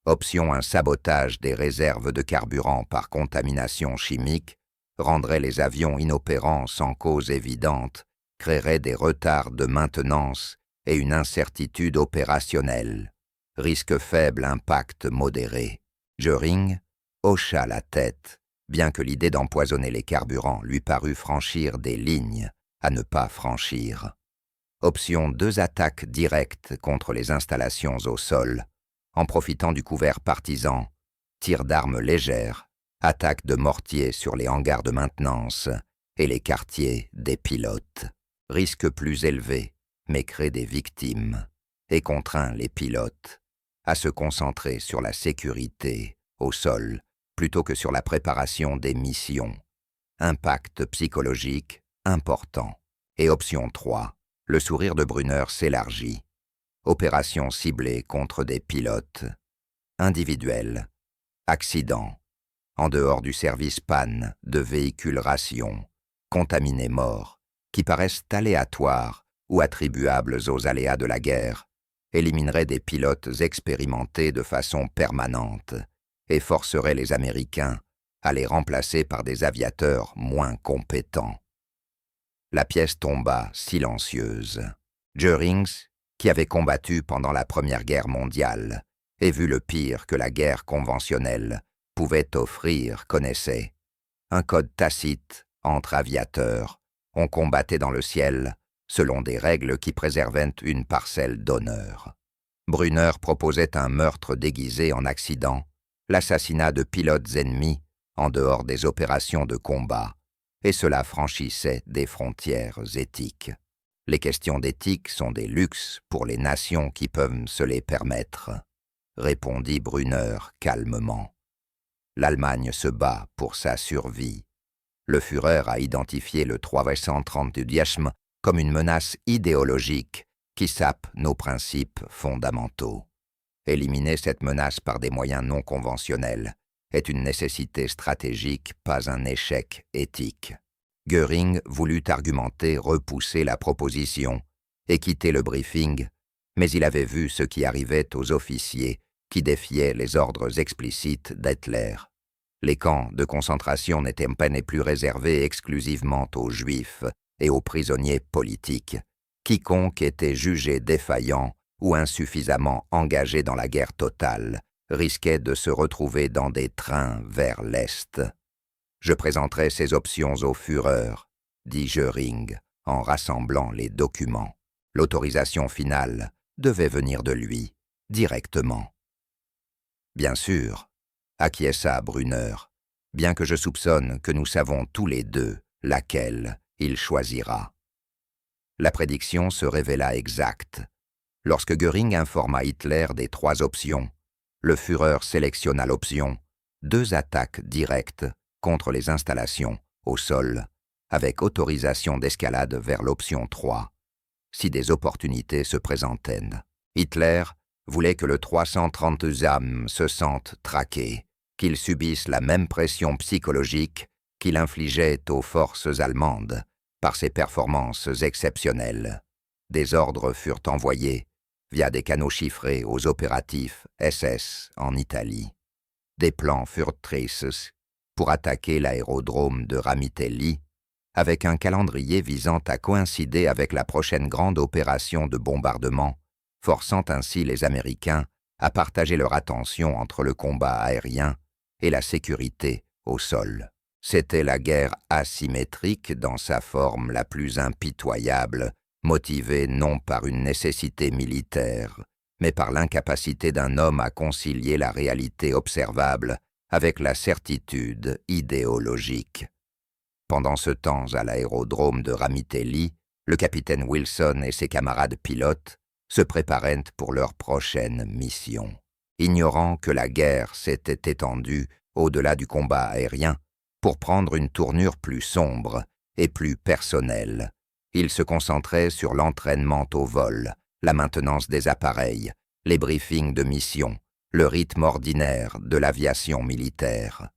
Option: un sabotage des réserves de carburant par contamination chimique rendrait les avions inopérants sans cause évidente, créerait des retards de maintenance et une incertitude opérationnelle. Risque faible, impact modéré. Göring hocha la tête, bien que l'idée d'empoisonner les carburants lui parût franchir des lignes à ne pas franchir. Option: 2 attaques directes contre les installations au sol, en profitant du couvert partisan, tir d'armes légères, attaque de mortiers sur les hangars de maintenance et les quartiers des pilotes. Risque plus élevé, mais crée des victimes, et contraint les pilotes à se concentrer sur la sécurité au sol plutôt que sur la préparation des missions. Impact psychologique important. Et option 3, le sourire de Brunner s'élargit. Opération ciblée contre des pilotes. Individuels. Accidents. En dehors du service panne de véhicules ration. Contaminés morts, qui paraissent aléatoires ou attribuables aux aléas de la guerre, élimineraient des pilotes expérimentés de façon permanente et forceraient les Américains à les remplacer par des aviateurs moins compétents. La pièce tomba silencieuse. Göring, qui avait combattu pendant la Première Guerre mondiale et vu le pire que la guerre conventionnelle pouvait offrir, connaissait un code tacite entre aviateurs. On combattait dans le ciel selon des règles qui préservaient une parcelle d'honneur. Brunner proposait un meurtre déguisé en accident, l'assassinat de pilotes ennemis en dehors des opérations de combat, et cela franchissait des frontières éthiques. Les questions d'éthique sont des luxes pour les nations qui peuvent se les permettre, répondit Brunner calmement. L'Allemagne se bat pour sa survie. Le Führer a identifié le 332e comme une menace idéologique qui sape nos principes fondamentaux. Éliminer cette menace par des moyens non conventionnels est une nécessité stratégique, pas un échec éthique. Göring voulut argumenter, repousser la proposition et quitter le briefing, mais il avait vu ce qui arrivait aux officiers qui défiaient les ordres explicites d'Hitler. Les camps de concentration n'étaient pas plus réservés exclusivement aux Juifs et aux prisonniers politiques. Quiconque était jugé défaillant ou insuffisamment engagé dans la guerre totale risquait de se retrouver dans des trains vers l'Est. Je présenterai ces options au Führer, dit Göring, en rassemblant les documents. L'autorisation finale devait venir de lui, directement. Bien sûr, acquiesça Brunner, bien que je soupçonne que nous savons tous les deux laquelle il choisira. La prédiction se révéla exacte. Lorsque Göring informa Hitler des 3 options, le Führer sélectionna l'option « 2 attaques directes contre les installations au sol, avec autorisation d'escalade vers l'option 3, si des opportunités se présentaient. » Hitler voulait que le 332e se sente traqué, qu'il subisse la même pression psychologique qu'il infligeait aux forces allemandes par ses performances exceptionnelles. Des ordres furent envoyés via des canaux chiffrés aux opératifs SS en Italie. Des plans furent traces pour attaquer l'aérodrome de Ramitelli, avec un calendrier visant à coïncider avec la prochaine grande opération de bombardement, forçant ainsi les Américains à partager leur attention entre le combat aérien et la sécurité au sol. C'était la guerre asymétrique dans sa forme la plus impitoyable, motivée non par une nécessité militaire, mais par l'incapacité d'un homme à concilier la réalité observable avec la certitude idéologique. Pendant ce temps, à l'aérodrome de Ramitelli, le capitaine Wilson et ses camarades pilotes se préparaient pour leur prochaine mission. Ignorant que la guerre s'était étendue au-delà du combat aérien pour prendre une tournure plus sombre et plus personnelle, ils se concentraient sur l'entraînement au vol, la maintenance des appareils, les briefings de mission, le rythme ordinaire de l'aviation militaire.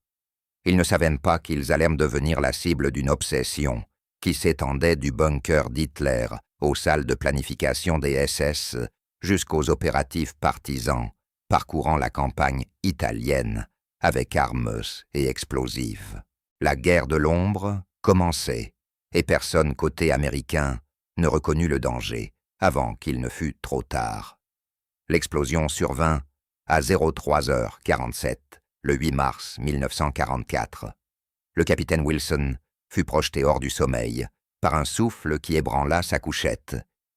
Ils ne savaient même pas qu'ils allaient devenir la cible d'une obsession qui s'étendait du bunker d'Hitler aux salles de planification des SS jusqu'aux opératifs partisans parcourant la campagne italienne avec armes et explosifs. La guerre de l'ombre commençait et personne côté américain ne reconnut le danger avant qu'il ne fût trop tard. L'explosion survint à 03h47, le 8 mars 1944. Le capitaine Wilson fut projeté hors du sommeil par un souffle qui ébranla sa couchette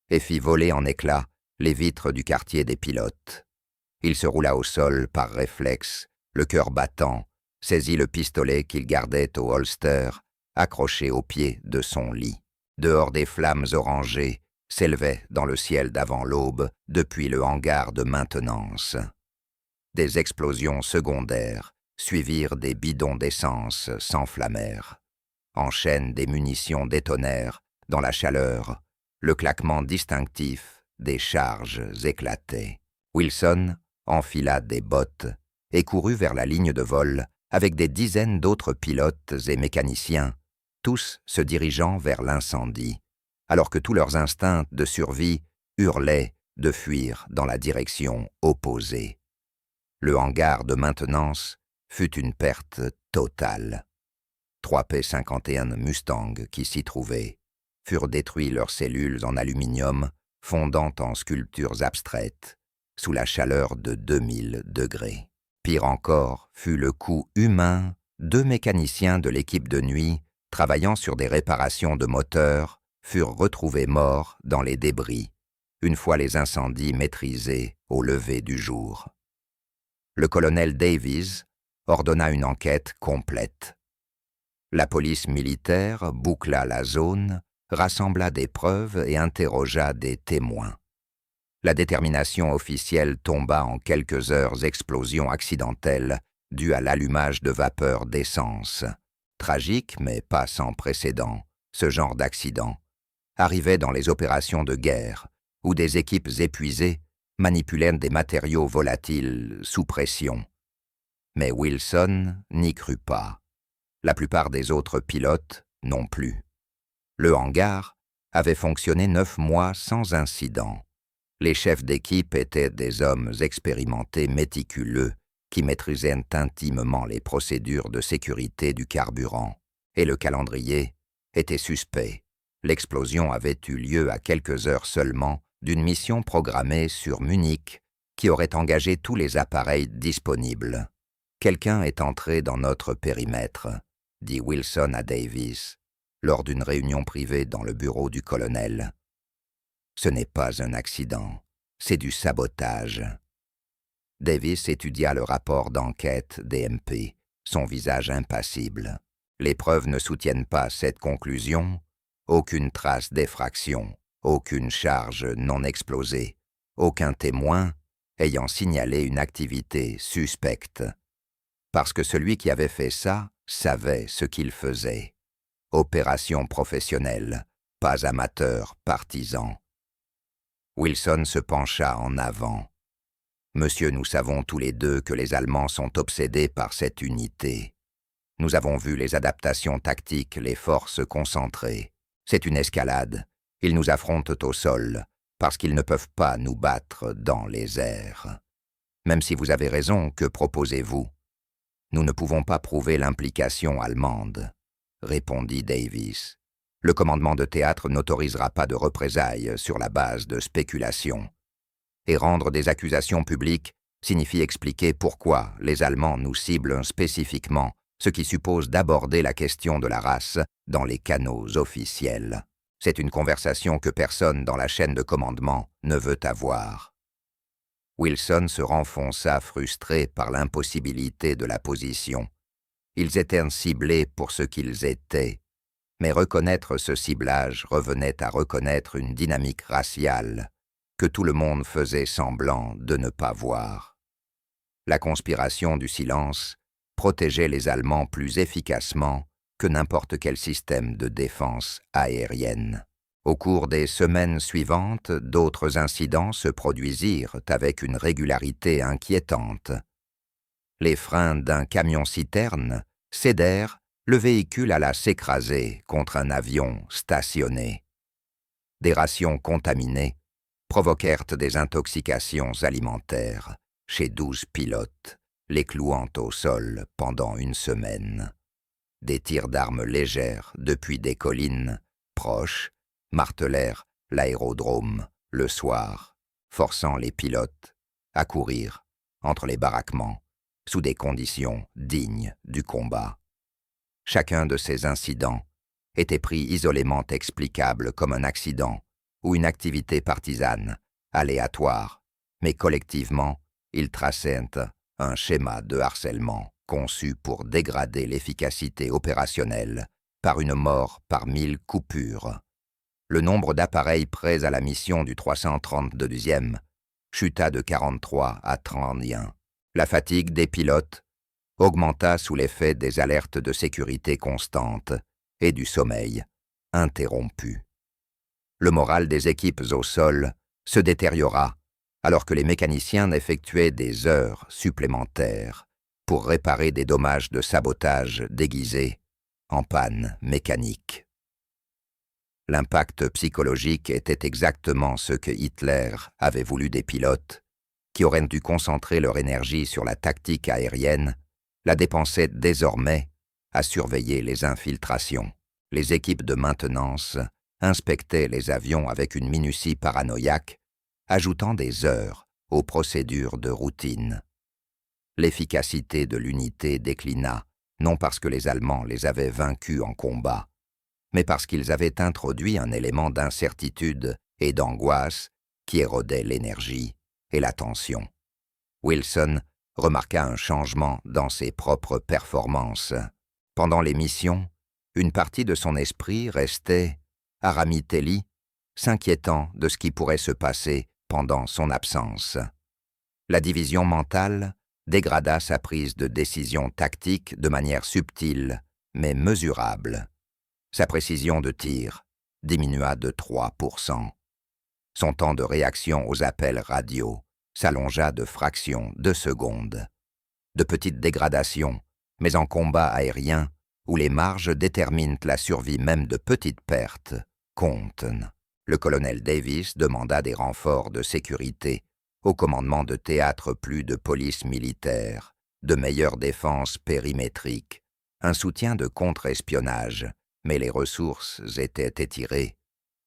et fit voler en éclats les vitres du quartier des pilotes. Il se roula au sol par réflexe, le cœur battant, saisit le pistolet qu'il gardait au holster, accroché au pied de son lit. Dehors, des flammes orangées s'élevaient dans le ciel d'avant l'aube depuis le hangar de maintenance. Des explosions secondaires suivirent des bidons d'essence s'enflammèrent. En chaîne, des munitions détonèrent dans la chaleur, le claquement distinctif des charges éclatait. Wilson enfila des bottes et courut vers la ligne de vol avec des dizaines d'autres pilotes et mécaniciens, tous se dirigeant vers l'incendie, alors que tous leurs instincts de survie hurlaient de fuir dans la direction opposée. Le hangar de maintenance fut une perte totale. 3 P-51 Mustang qui s'y trouvaient furent détruits leurs cellules en aluminium fondant en sculptures abstraites sous la chaleur de 2000 degrés. Pire encore fut le coût humain. 2 mécaniciens de l'équipe de nuit, travaillant sur des réparations de moteurs, furent retrouvés morts dans les débris, une fois les incendies maîtrisés au lever du jour. Le colonel Davies ordonna une enquête complète. La police militaire boucla la zone, rassembla des preuves et interrogea des témoins. La détermination officielle tomba en quelques heures explosion accidentelle due à l'allumage de vapeur d'essence. Tragique, mais pas sans précédent, ce genre d'accident arrivait dans les opérations de guerre, où des équipes épuisées manipulaient des matériaux volatiles sous pression. Mais Wilson n'y crut pas. La plupart des autres pilotes non plus. Le hangar avait fonctionné 9 mois sans incident. Les chefs d'équipe étaient des hommes expérimentés méticuleux qui maîtrisaient intimement les procédures de sécurité du carburant. Et le calendrier était suspect. L'explosion avait eu lieu à quelques heures seulement d'une mission programmée sur Munich qui aurait engagé tous les appareils disponibles. « Quelqu'un est entré dans notre périmètre », dit Wilson à Davies, lors d'une réunion privée dans le bureau du colonel. « Ce n'est pas un accident, c'est du sabotage. » Davies étudia le rapport d'enquête DMP, son visage impassible. Les preuves ne soutiennent pas cette conclusion. Aucune trace d'effraction, aucune charge non explosée, aucun témoin ayant signalé une activité suspecte. Parce que celui qui avait fait ça savait ce qu'il faisait. Opération professionnelle, pas amateur, partisan. Wilson se pencha en avant. « Monsieur, nous savons tous les deux que les Allemands sont obsédés par cette unité. Nous avons vu les adaptations tactiques, les forces concentrées. C'est une escalade. Ils nous affrontent au sol. parce qu'ils ne peuvent pas nous battre dans les airs. Même si vous avez raison, que proposez-vous? Nous ne pouvons pas prouver l'implication allemande, répondit Davis. Le commandement de théâtre n'autorisera pas de représailles sur la base de spéculations. Et rendre des accusations publiques signifie expliquer pourquoi les Allemands nous ciblent spécifiquement, ce qui suppose d'aborder la question de la race dans les canaux officiels. C'est une conversation que personne dans la chaîne de commandement ne veut avoir. Wilson se renfonça frustré par l'impossibilité de la position. Ils étaient ciblés pour ce qu'ils étaient, mais reconnaître ce ciblage revenait à reconnaître une dynamique raciale que tout le monde faisait semblant de ne pas voir. La conspiration du silence protégeait les Allemands plus efficacement que n'importe quel système de défense aérienne. Au cours des semaines suivantes, d'autres incidents se produisirent avec une régularité inquiétante. Les freins d'un camion-citerne cédèrent, le véhicule alla s'écraser contre un avion stationné. Des rations contaminées provoquèrent des intoxications alimentaires chez 12 pilotes, les clouant au sol pendant une semaine. Des tirs d'armes légères depuis des collines proches martelèrent l'aérodrome le soir, forçant les pilotes à courir entre les baraquements sous des conditions dignes du combat. Chacun de ces incidents était pris isolément explicable comme un accident ou une activité partisane, aléatoire, mais collectivement, ils traçaient un schéma de harcèlement conçu pour dégrader l'efficacité opérationnelle par une mort par 1000 coupures. Le nombre d'appareils prêts à la mission du 332e chuta de 43 à 31. La fatigue des pilotes augmenta sous l'effet des alertes de sécurité constantes et du sommeil interrompu. Le moral des équipes au sol se détériora alors que les mécaniciens effectuaient des heures supplémentaires pour réparer des dommages de sabotage déguisés en panne mécanique. L'impact psychologique était exactement ce que Hitler avait voulu des pilotes, qui auraient dû concentrer leur énergie sur la tactique aérienne, la dépensaient désormais à surveiller les infiltrations. Les équipes de maintenance inspectaient les avions avec une minutie paranoïaque, ajoutant des heures aux procédures de routine. L'efficacité de l'unité déclina, non parce que les Allemands les avaient vaincus en combat, mais parce qu'ils avaient introduit un élément d'incertitude et d'angoisse qui érodait l'énergie et l'attention. Wilson remarqua un changement dans ses propres performances. Pendant les missions, une partie de son esprit restait à Ramitelli, s'inquiétant de ce qui pourrait se passer pendant son absence. La division mentale dégrada sa prise de décision tactique de manière subtile mais mesurable. Sa précision de tir diminua de 3%. Son temps de réaction aux appels radio s'allongea de fractions de secondes. De petites dégradations, mais en combat aérien, où les marges déterminent la survie même de petites pertes, comptent. Le colonel Davis demanda des renforts de sécurité, au commandement de théâtre plus de police militaire, de meilleures défenses périmétriques, un soutien de contre-espionnage, mais les ressources étaient étirées.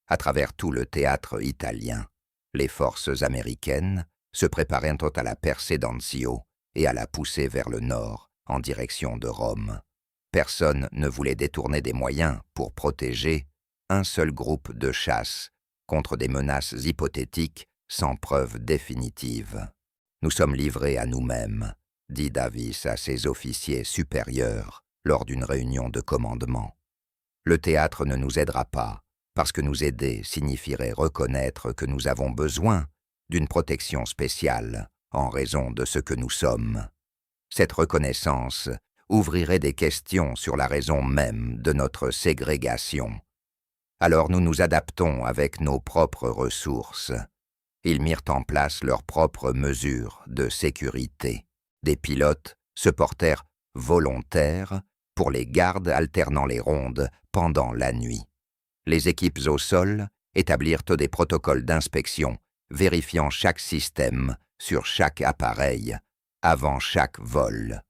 À travers tout le théâtre italien, les forces américaines se préparaient à la percée d'Anzio et à la pousser vers le nord, en direction de Rome. Personne ne voulait détourner des moyens pour protéger un seul groupe de chasse contre des menaces hypothétiques sans preuve définitive. Nous sommes livrés à nous-mêmes, dit Davis à ses officiers supérieurs lors d'une réunion de commandement. Le théâtre ne nous aidera pas, parce que nous aider signifierait reconnaître que nous avons besoin d'une protection spéciale en raison de ce que nous sommes. Cette reconnaissance ouvrirait des questions sur la raison même de notre ségrégation. Alors nous nous adaptons avec nos propres ressources. Ils mirent en place leurs propres mesures de sécurité. Des pilotes se portèrent volontaires pour les gardes alternant les rondes pendant la nuit. Les équipes au sol établirent des protocoles d'inspection vérifiant chaque système sur chaque appareil avant chaque vol.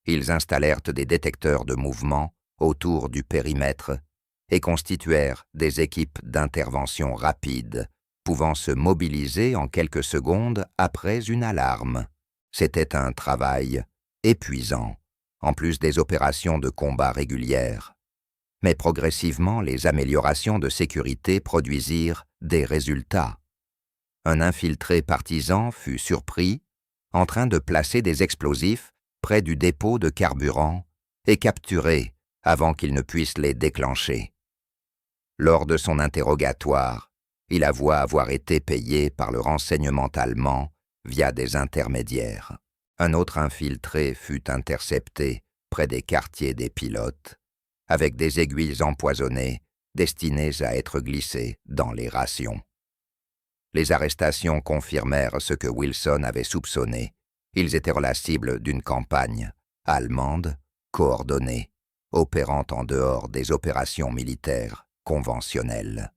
Ils installèrent des détecteurs de mouvement autour du périmètre et constituèrent des équipes d'intervention rapide, pouvant se mobiliser en quelques secondes après une alarme. C'était un travail épuisant, en plus des opérations de combat régulières. Mais progressivement, les améliorations de sécurité produisirent des résultats. Un infiltré partisan fut surpris en train de placer des explosifs près du dépôt de carburant et capturé avant qu'il ne puisse les déclencher. Lors de son interrogatoire, il avoua avoir été payé par le renseignement allemand via des intermédiaires. Un autre infiltré fut intercepté près des quartiers des pilotes, avec des aiguilles empoisonnées destinées à être glissées dans les rations. Les arrestations confirmèrent ce que Wilson avait soupçonné. Ils étaient la cible d'une campagne allemande coordonnée, opérant en dehors des opérations militaires conventionnelles.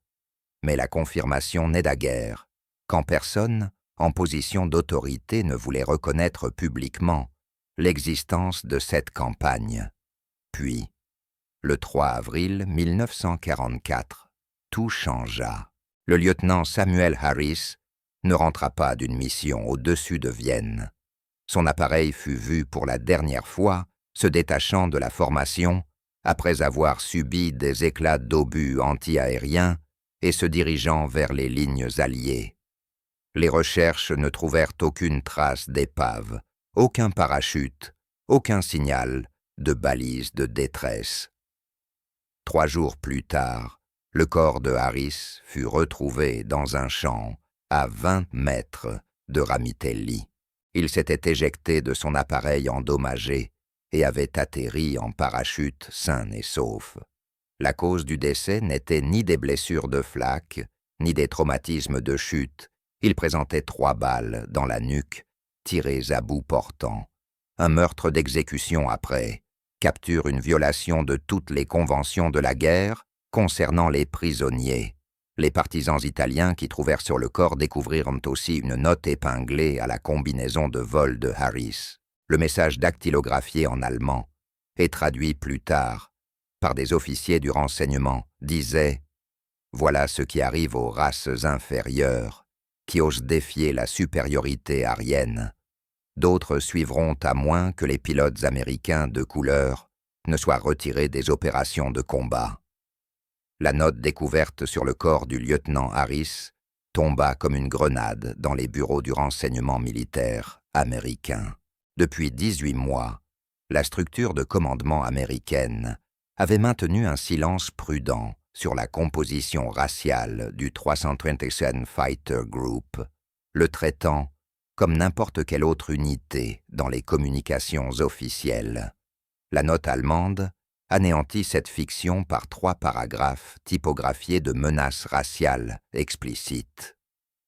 Mais la confirmation naît guère, quand personne, en position d'autorité, ne voulait reconnaître publiquement l'existence de cette campagne. Puis, le 3 avril 1944, tout changea. Le lieutenant Samuel Harris ne rentra pas d'une mission au-dessus de Vienne. Son appareil fut vu pour la dernière fois se détachant de la formation après avoir subi des éclats d'obus anti-aériens et se dirigeant vers les lignes alliées. Les recherches ne trouvèrent aucune trace d'épave, aucun parachute, aucun signal de balise de détresse. 3 jours plus tard, le corps de Harris fut retrouvé dans un champ à 20 mètres de Ramitelli. Il s'était éjecté de son appareil endommagé et avait atterri en parachute sain et sauf. La cause du décès n'était ni des blessures de flak, ni des traumatismes de chute. Il présentait 3 balles dans la nuque, tirées à bout portant. Un meurtre d'exécution après, capture une violation de toutes les conventions de la guerre concernant les prisonniers. Les partisans italiens qui trouvèrent sur le corps découvrirent aussi une note épinglée à la combinaison de vol de Harris. Le message dactylographié en allemand et traduit plus tard par des officiers du renseignement disait « Voilà ce qui arrive aux races inférieures qui osent défier la supériorité aryenne. D'autres suivront à moins que les pilotes américains de couleur ne soient retirés des opérations de combat. » La note découverte sur le corps du lieutenant Harris tomba comme une grenade dans les bureaux du renseignement militaire américain. Depuis 18 mois, la structure de commandement américaine avait maintenu un silence prudent sur la composition raciale du 327 Fighter Group, le traitant comme n'importe quelle autre unité dans les communications officielles. La note allemande anéantit cette fiction par 3 paragraphes typographiés de menaces raciales explicites.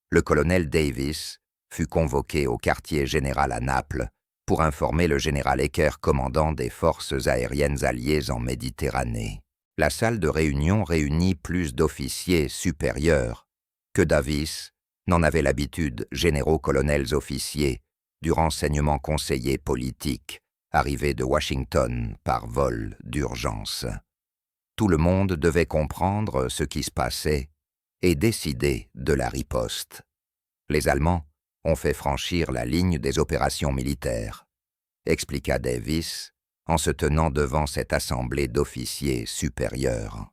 Le colonel Davis fut convoqué au quartier général à Naples pour informer le général Ecker, commandant des forces aériennes alliées en Méditerranée. La salle de réunion réunit plus d'officiers supérieurs que Davis n'en avait l'habitude, généraux-colonels officiers du renseignement conseiller politique, arrivé de Washington par vol d'urgence. Tout le monde devait comprendre ce qui se passait et décider de la riposte. Les Allemands ont fait franchir la ligne des opérations militaires, expliqua Davis en se tenant devant cette assemblée d'officiers supérieurs.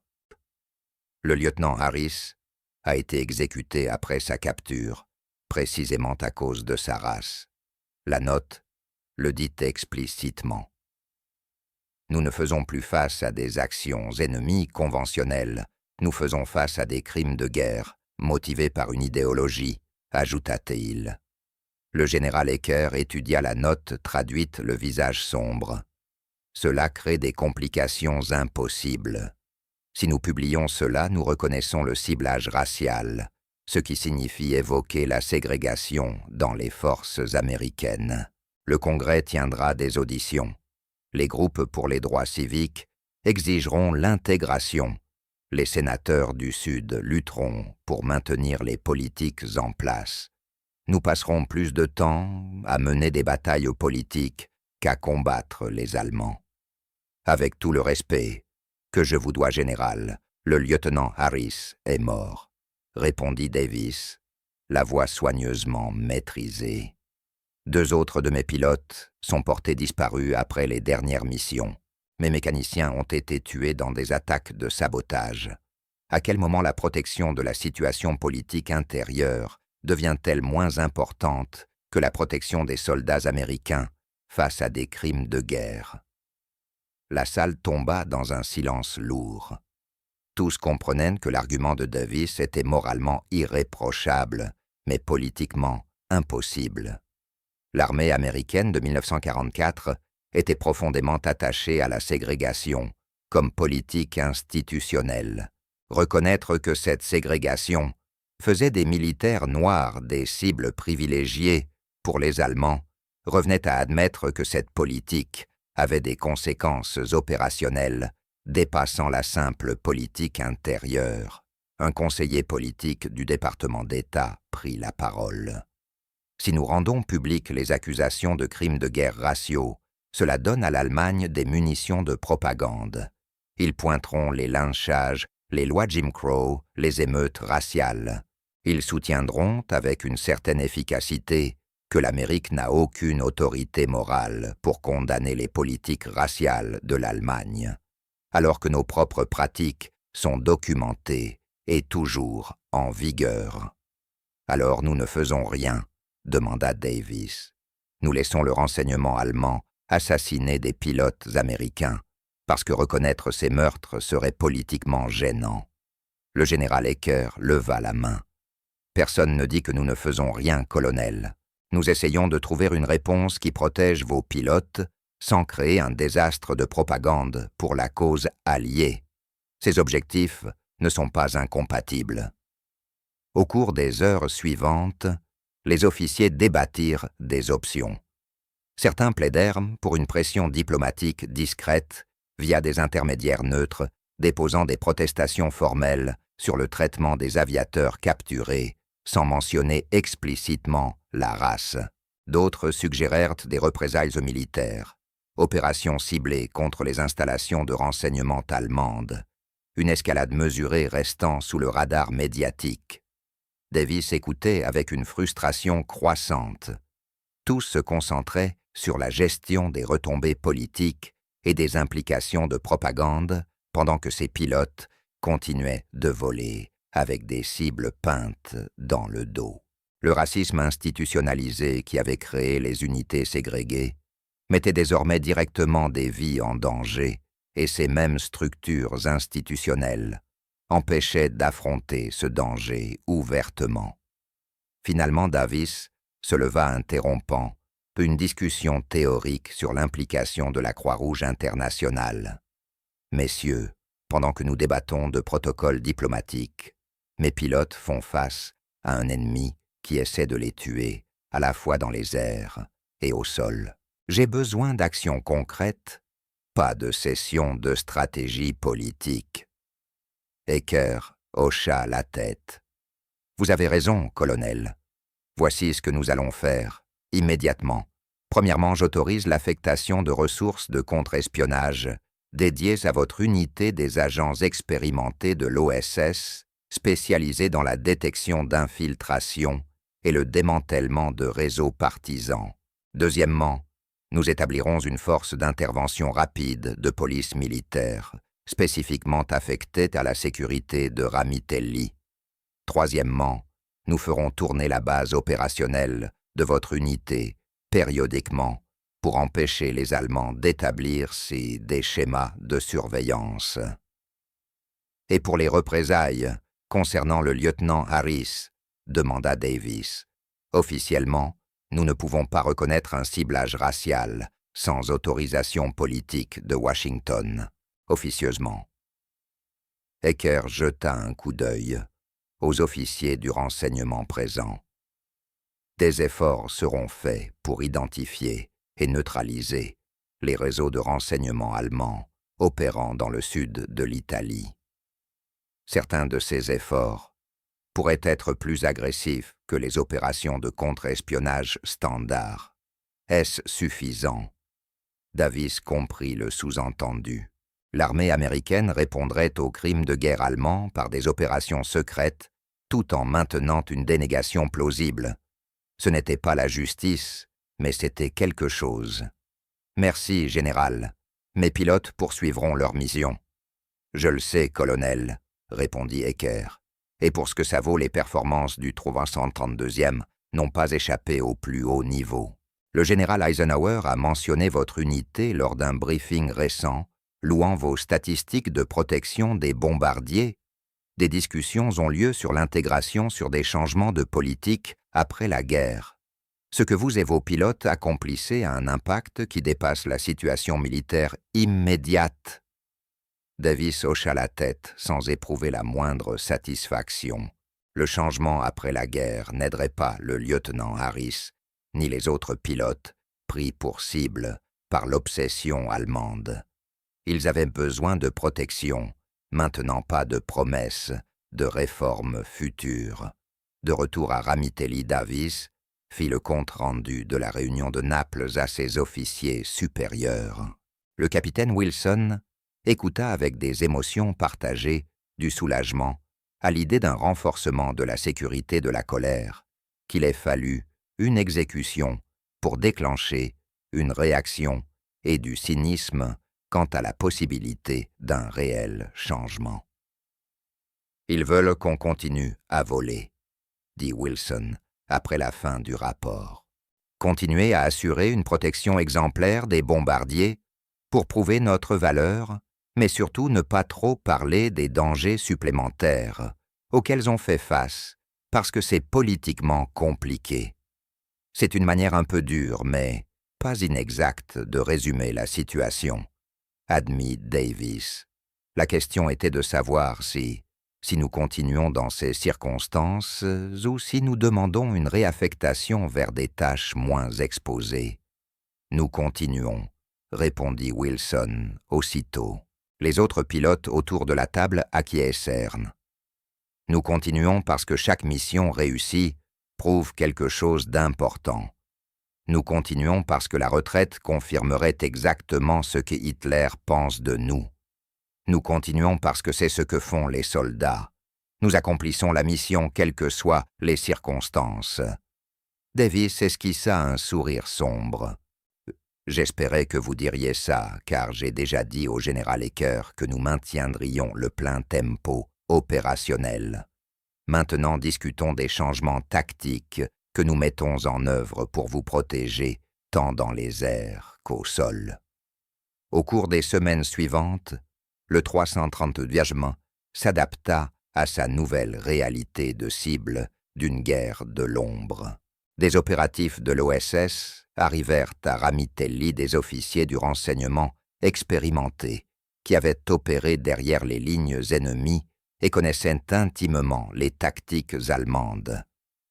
Le lieutenant Harris a été exécuté après sa capture, précisément à cause de sa race. La note le dit explicitement. Nous ne faisons plus face à des actions ennemies conventionnelles, nous faisons face à des crimes de guerre, motivés par une idéologie, ajouta-t-il. Le général Ecker étudia la note traduite le visage sombre. Cela crée des complications impossibles. Si nous publions cela, nous reconnaissons le ciblage racial, ce qui signifie évoquer la ségrégation dans les forces américaines. Le Congrès tiendra des auditions. Les groupes pour les droits civiques exigeront l'intégration. les sénateurs du Sud lutteront pour maintenir les politiques en place. Nous passerons plus de temps à mener des batailles politiques qu'à combattre les Allemands. Avec tout le respect que je vous dois, général, le lieutenant Harris est mort, répondit Davis, la voix soigneusement maîtrisée. 2 autres de mes pilotes sont portés disparus après les dernières missions. Mes mécaniciens ont été tués dans des attaques de sabotage. À quel moment la protection de la situation politique intérieure devient-elle moins importante que la protection des soldats américains face à des crimes de guerre? La salle tomba dans un silence lourd. Tous comprenaient que l'argument de Davis était moralement irréprochable, mais politiquement impossible. L'armée américaine de 1944 était profondément attachée à la ségrégation comme politique institutionnelle. Reconnaître que cette ségrégation faisait des militaires noirs des cibles privilégiées pour les Allemands revenait à admettre que cette politique avait des conséquences opérationnelles dépassant la simple politique intérieure. Un conseiller politique du département d'État prit la parole. Si nous rendons publiques les accusations de crimes de guerre raciaux, cela donne à l'Allemagne des munitions de propagande. Ils pointeront les lynchages, les lois Jim Crow, les émeutes raciales. Ils soutiendront avec une certaine efficacité que l'Amérique n'a aucune autorité morale pour condamner les politiques raciales de l'Allemagne, alors que nos propres pratiques sont documentées et toujours en vigueur. Alors nous ne faisons rien, demanda Davis. Nous laissons le renseignement allemand assassiner des pilotes américains, parce que reconnaître ces meurtres serait politiquement gênant. Le général Ecker leva la main. Personne ne dit que nous ne faisons rien, colonel. Nous essayons de trouver une réponse qui protège vos pilotes sans créer un désastre de propagande pour la cause alliée. Ces objectifs ne sont pas incompatibles. Au cours des heures suivantes, les officiers débattirent des options. Certains plaidèrent pour une pression diplomatique discrète via des intermédiaires neutres, déposant des protestations formelles sur le traitement des aviateurs capturés, sans mentionner explicitement la race. D'autres suggérèrent des représailles aux militaires, opérations ciblées contre les installations de renseignement allemandes, une escalade mesurée restant sous le radar médiatique. Davis écoutait avec une frustration croissante. Tout se concentrait sur la gestion des retombées politiques et des implications de propagande pendant que ses pilotes continuaient de voler avec des cibles peintes dans le dos. Le racisme institutionnalisé qui avait créé les unités ségrégées mettait désormais directement des vies en danger et ces mêmes structures institutionnelles empêchaient d'affronter ce danger ouvertement. Finalement, Davis se leva interrompant une discussion théorique sur l'implication de la Croix-Rouge internationale. « Messieurs, pendant que nous débattons de protocoles diplomatiques, mes pilotes font face à un ennemi qui essaie de les tuer, à la fois dans les airs et au sol. J'ai besoin d'actions concrètes, pas de cession de stratégie politique. » Ecker hocha la tête. « Vous avez raison, colonel. Voici ce que nous allons faire, immédiatement. Premièrement, j'autorise l'affectation de ressources de contre-espionnage dédiées à votre unité des agents expérimentés de l'OSS, spécialisés dans la détection d'infiltration et le démantèlement de réseaux partisans. Deuxièmement, nous établirons une force d'intervention rapide de police militaire, spécifiquement affectée à la sécurité de Ramitelli. Troisièmement, nous ferons tourner la base opérationnelle de votre unité périodiquement pour empêcher les Allemands d'établir des schémas de surveillance. Et pour les représailles concernant le lieutenant Harris, demanda Davis. Officiellement, nous ne pouvons pas reconnaître un ciblage racial sans autorisation politique de Washington. Officieusement. Ecker jeta un coup d'œil aux officiers du renseignement présents. Des efforts seront faits pour identifier et neutraliser les réseaux de renseignement allemands opérant dans le sud de l'Italie. Certains de ces efforts pourraient être plus agressifs que les opérations de contre-espionnage standard. Est-ce suffisant? Davis comprit le sous-entendu. L'armée américaine répondrait aux crimes de guerre allemands par des opérations secrètes, tout en maintenant une dénégation plausible. Ce n'était pas la justice, mais c'était quelque chose. Merci, général. Mes pilotes poursuivront leur mission. Je le sais, colonel, répondit Ecker. Et pour ce que ça vaut, les performances du 332e n'ont pas échappé au plus haut niveau. Le général Eisenhower a mentionné votre unité lors d'un briefing récent, louant vos statistiques de protection des bombardiers. Des discussions ont lieu sur l'intégration sur des changements de politique après la guerre. Ce que vous et vos pilotes accomplissez a un impact qui dépasse la situation militaire immédiate. Davis hocha la tête sans éprouver la moindre satisfaction. Le changement après la guerre n'aiderait pas le lieutenant Harris, ni les autres pilotes, pris pour cible par l'obsession allemande. Ils avaient besoin de protection, maintenant pas de promesses, de réformes futures. De retour à Ramitelli, Davis fit le compte-rendu de la réunion de Naples à ses officiers supérieurs. Le capitaine Wilson écouta avec des émotions partagées du soulagement à l'idée d'un renforcement de la sécurité de la colère, qu'il ait fallu une exécution pour déclencher une réaction et du cynisme quant à la possibilité d'un réel changement. « Ils veulent qu'on continue à voler », dit Wilson après la fin du rapport. « Continuer à assurer une protection exemplaire des bombardiers pour prouver notre valeur, mais surtout ne pas trop parler des dangers supplémentaires auxquels on fait face parce que c'est politiquement compliqué. C'est une manière un peu dure, mais pas inexacte de résumer la situation, admit Davis. La question était de savoir si nous continuons dans ces circonstances ou si nous demandons une réaffectation vers des tâches moins exposées. Nous continuons, répondit Wilson aussitôt. Les autres pilotes autour de la table acquiescèrent. Nous continuons parce que chaque mission réussie prouve quelque chose d'important. Nous continuons parce que la retraite confirmerait exactement ce que Hitler pense de nous. Nous continuons parce que c'est ce que font les soldats. Nous accomplissons la mission quelles que soient les circonstances. Davis esquissa un sourire sombre. J'espérais que vous diriez ça, car j'ai déjà dit au général Ecker que nous maintiendrions le plein tempo opérationnel. Maintenant, discutons des changements tactiques que nous mettons en œuvre pour vous protéger, tant dans les airs qu'au sol. Au cours des semaines suivantes, le 332e s'adapta à sa nouvelle réalité de cible d'une guerre de l'ombre. Des opératifs de l'OSS arrivèrent à Ramitelli des officiers du renseignement expérimentés qui avaient opéré derrière les lignes ennemies et connaissaient intimement les tactiques allemandes.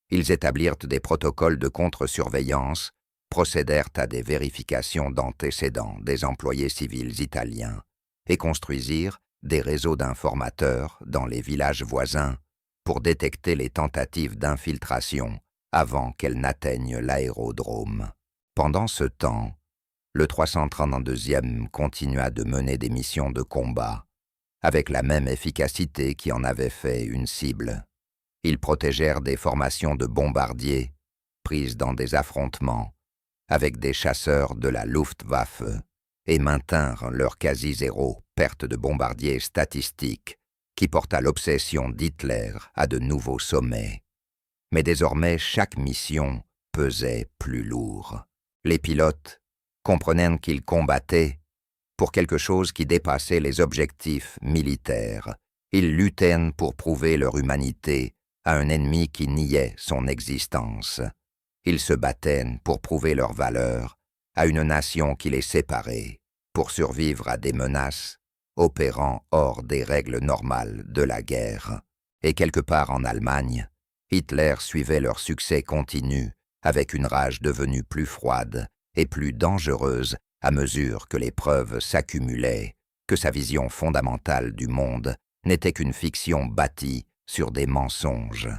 Ils établirent des protocoles de contre-surveillance, procédèrent à des vérifications d'antécédents des employés civils italiens et construisirent des réseaux d'informateurs dans les villages voisins pour détecter les tentatives d'infiltration avant qu'elles n'atteignent l'aérodrome. Pendant ce temps, le 332e continua de mener des missions de combat, avec la même efficacité qui en avait fait une cible. Ils protégèrent des formations de bombardiers, prises dans des affrontements, avec des chasseurs de la Luftwaffe, et maintinrent leur quasi-zéro perte de bombardiers statistique qui porta l'obsession d'Hitler à de nouveaux sommets. Mais désormais, chaque mission pesait plus lourd. Les pilotes comprenaient qu'ils combattaient pour quelque chose qui dépassait les objectifs militaires. Ils luttaient pour prouver leur humanité à un ennemi qui niait son existence. Ils se battaient pour prouver leur valeur à une nation qui les séparait, pour survivre à des menaces opérant hors des règles normales de la guerre. Et quelque part en Allemagne, Hitler suivait leur succès continu avec une rage devenue plus froide et plus dangereuse à mesure que les preuves s'accumulaient, que sa vision fondamentale du monde n'était qu'une fiction bâtie sur des mensonges.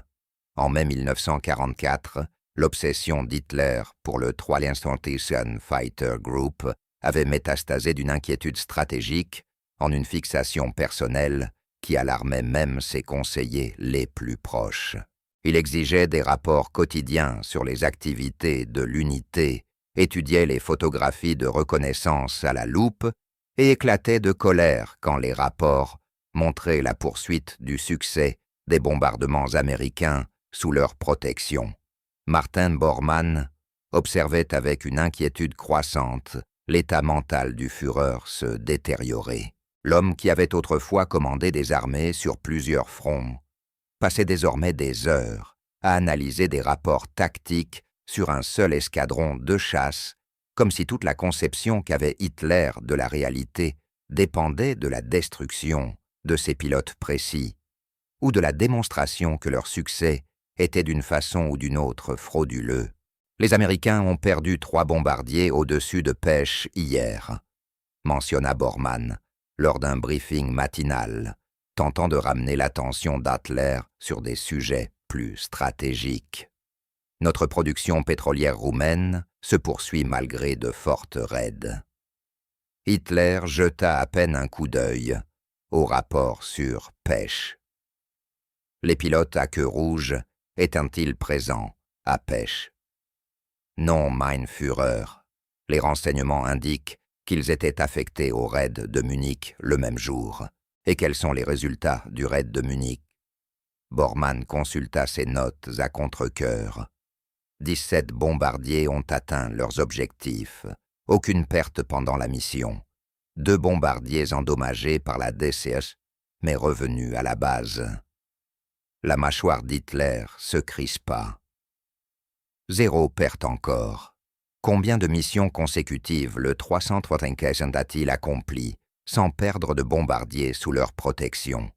En mai 1944, l'obsession d'Hitler pour le Transportation Fighter Group avait métastasé d'une inquiétude stratégique en une fixation personnelle qui alarmait même ses conseillers les plus proches. Il exigeait des rapports quotidiens sur les activités de l'unité, étudiait les photographies de reconnaissance à la loupe et éclatait de colère quand les rapports montraient la poursuite du succès des bombardements américains sous leur protection. Martin Bormann observait avec une inquiétude croissante l'état mental du Führer se détériorer. L'homme qui avait autrefois commandé des armées sur plusieurs fronts passait désormais des heures à analyser des rapports tactiques sur un seul escadron de chasse, comme si toute la conception qu'avait Hitler de la réalité dépendait de la destruction de ces pilotes précis, ou de la démonstration que leur succès était d'une façon ou d'une autre frauduleux. Les Américains ont perdu 3 bombardiers au-dessus de Pêche hier, mentionna Bormann lors d'un briefing matinal, tentant de ramener l'attention d'Adler sur des sujets plus stratégiques. Notre production pétrolière roumaine se poursuit malgré de fortes raids. Hitler jeta à peine un coup d'œil au rapport sur Pêche. Les pilotes à queue rouge étaient-ils présents à Pêche? Non, mein Führer. Les renseignements indiquent qu'ils étaient affectés au raid de Munich le même jour. Et quels sont les résultats du raid de Munich? Bormann consulta ses notes à contre-cœur. 17 bombardiers ont atteint leurs objectifs. Aucune perte pendant la mission. 2 bombardiers endommagés par la DCS, mais revenus à la base. La mâchoire d'Hitler se crispa. 0 perte encore. Combien de missions consécutives le 335 a-t-il accompli sans perdre de bombardiers sous leur protection?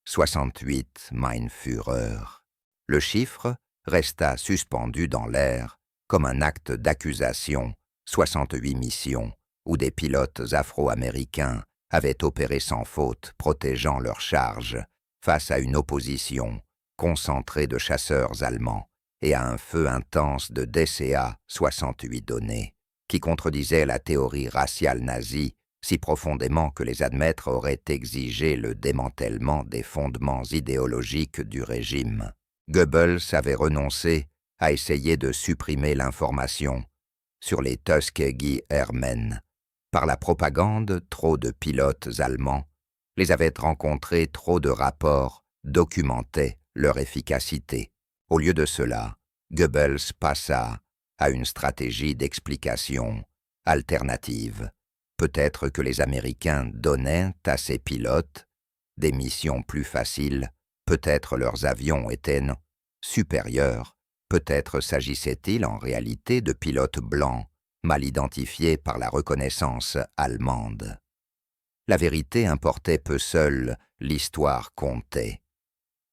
68, mein Führer. Le chiffre resta suspendu dans l'air comme un acte d'accusation. 68 missions où des pilotes afro-américains avaient opéré sans faute, protégeant leurs charges face à une opposition concentrée de chasseurs allemands et à un feu intense de DCA 68 donnés, qui contredisait la théorie raciale nazie si profondément que les admettre aurait exigé le démantèlement des fondements idéologiques du régime. Goebbels avait renoncé à essayer de supprimer l'information sur les Tuskegee Airmen. Par la propagande, trop de pilotes allemands les avaient rencontrés, trop de rapports documentaient leur efficacité. Au lieu de cela, Goebbels passa à une stratégie d'explication alternative. Peut-être que les Américains donnaient à ces pilotes des missions plus faciles, peut-être leurs avions étaient supérieurs, peut-être s'agissait-il en réalité de pilotes blancs, mal identifiés par la reconnaissance allemande. La vérité importait peu seule, l'histoire comptait.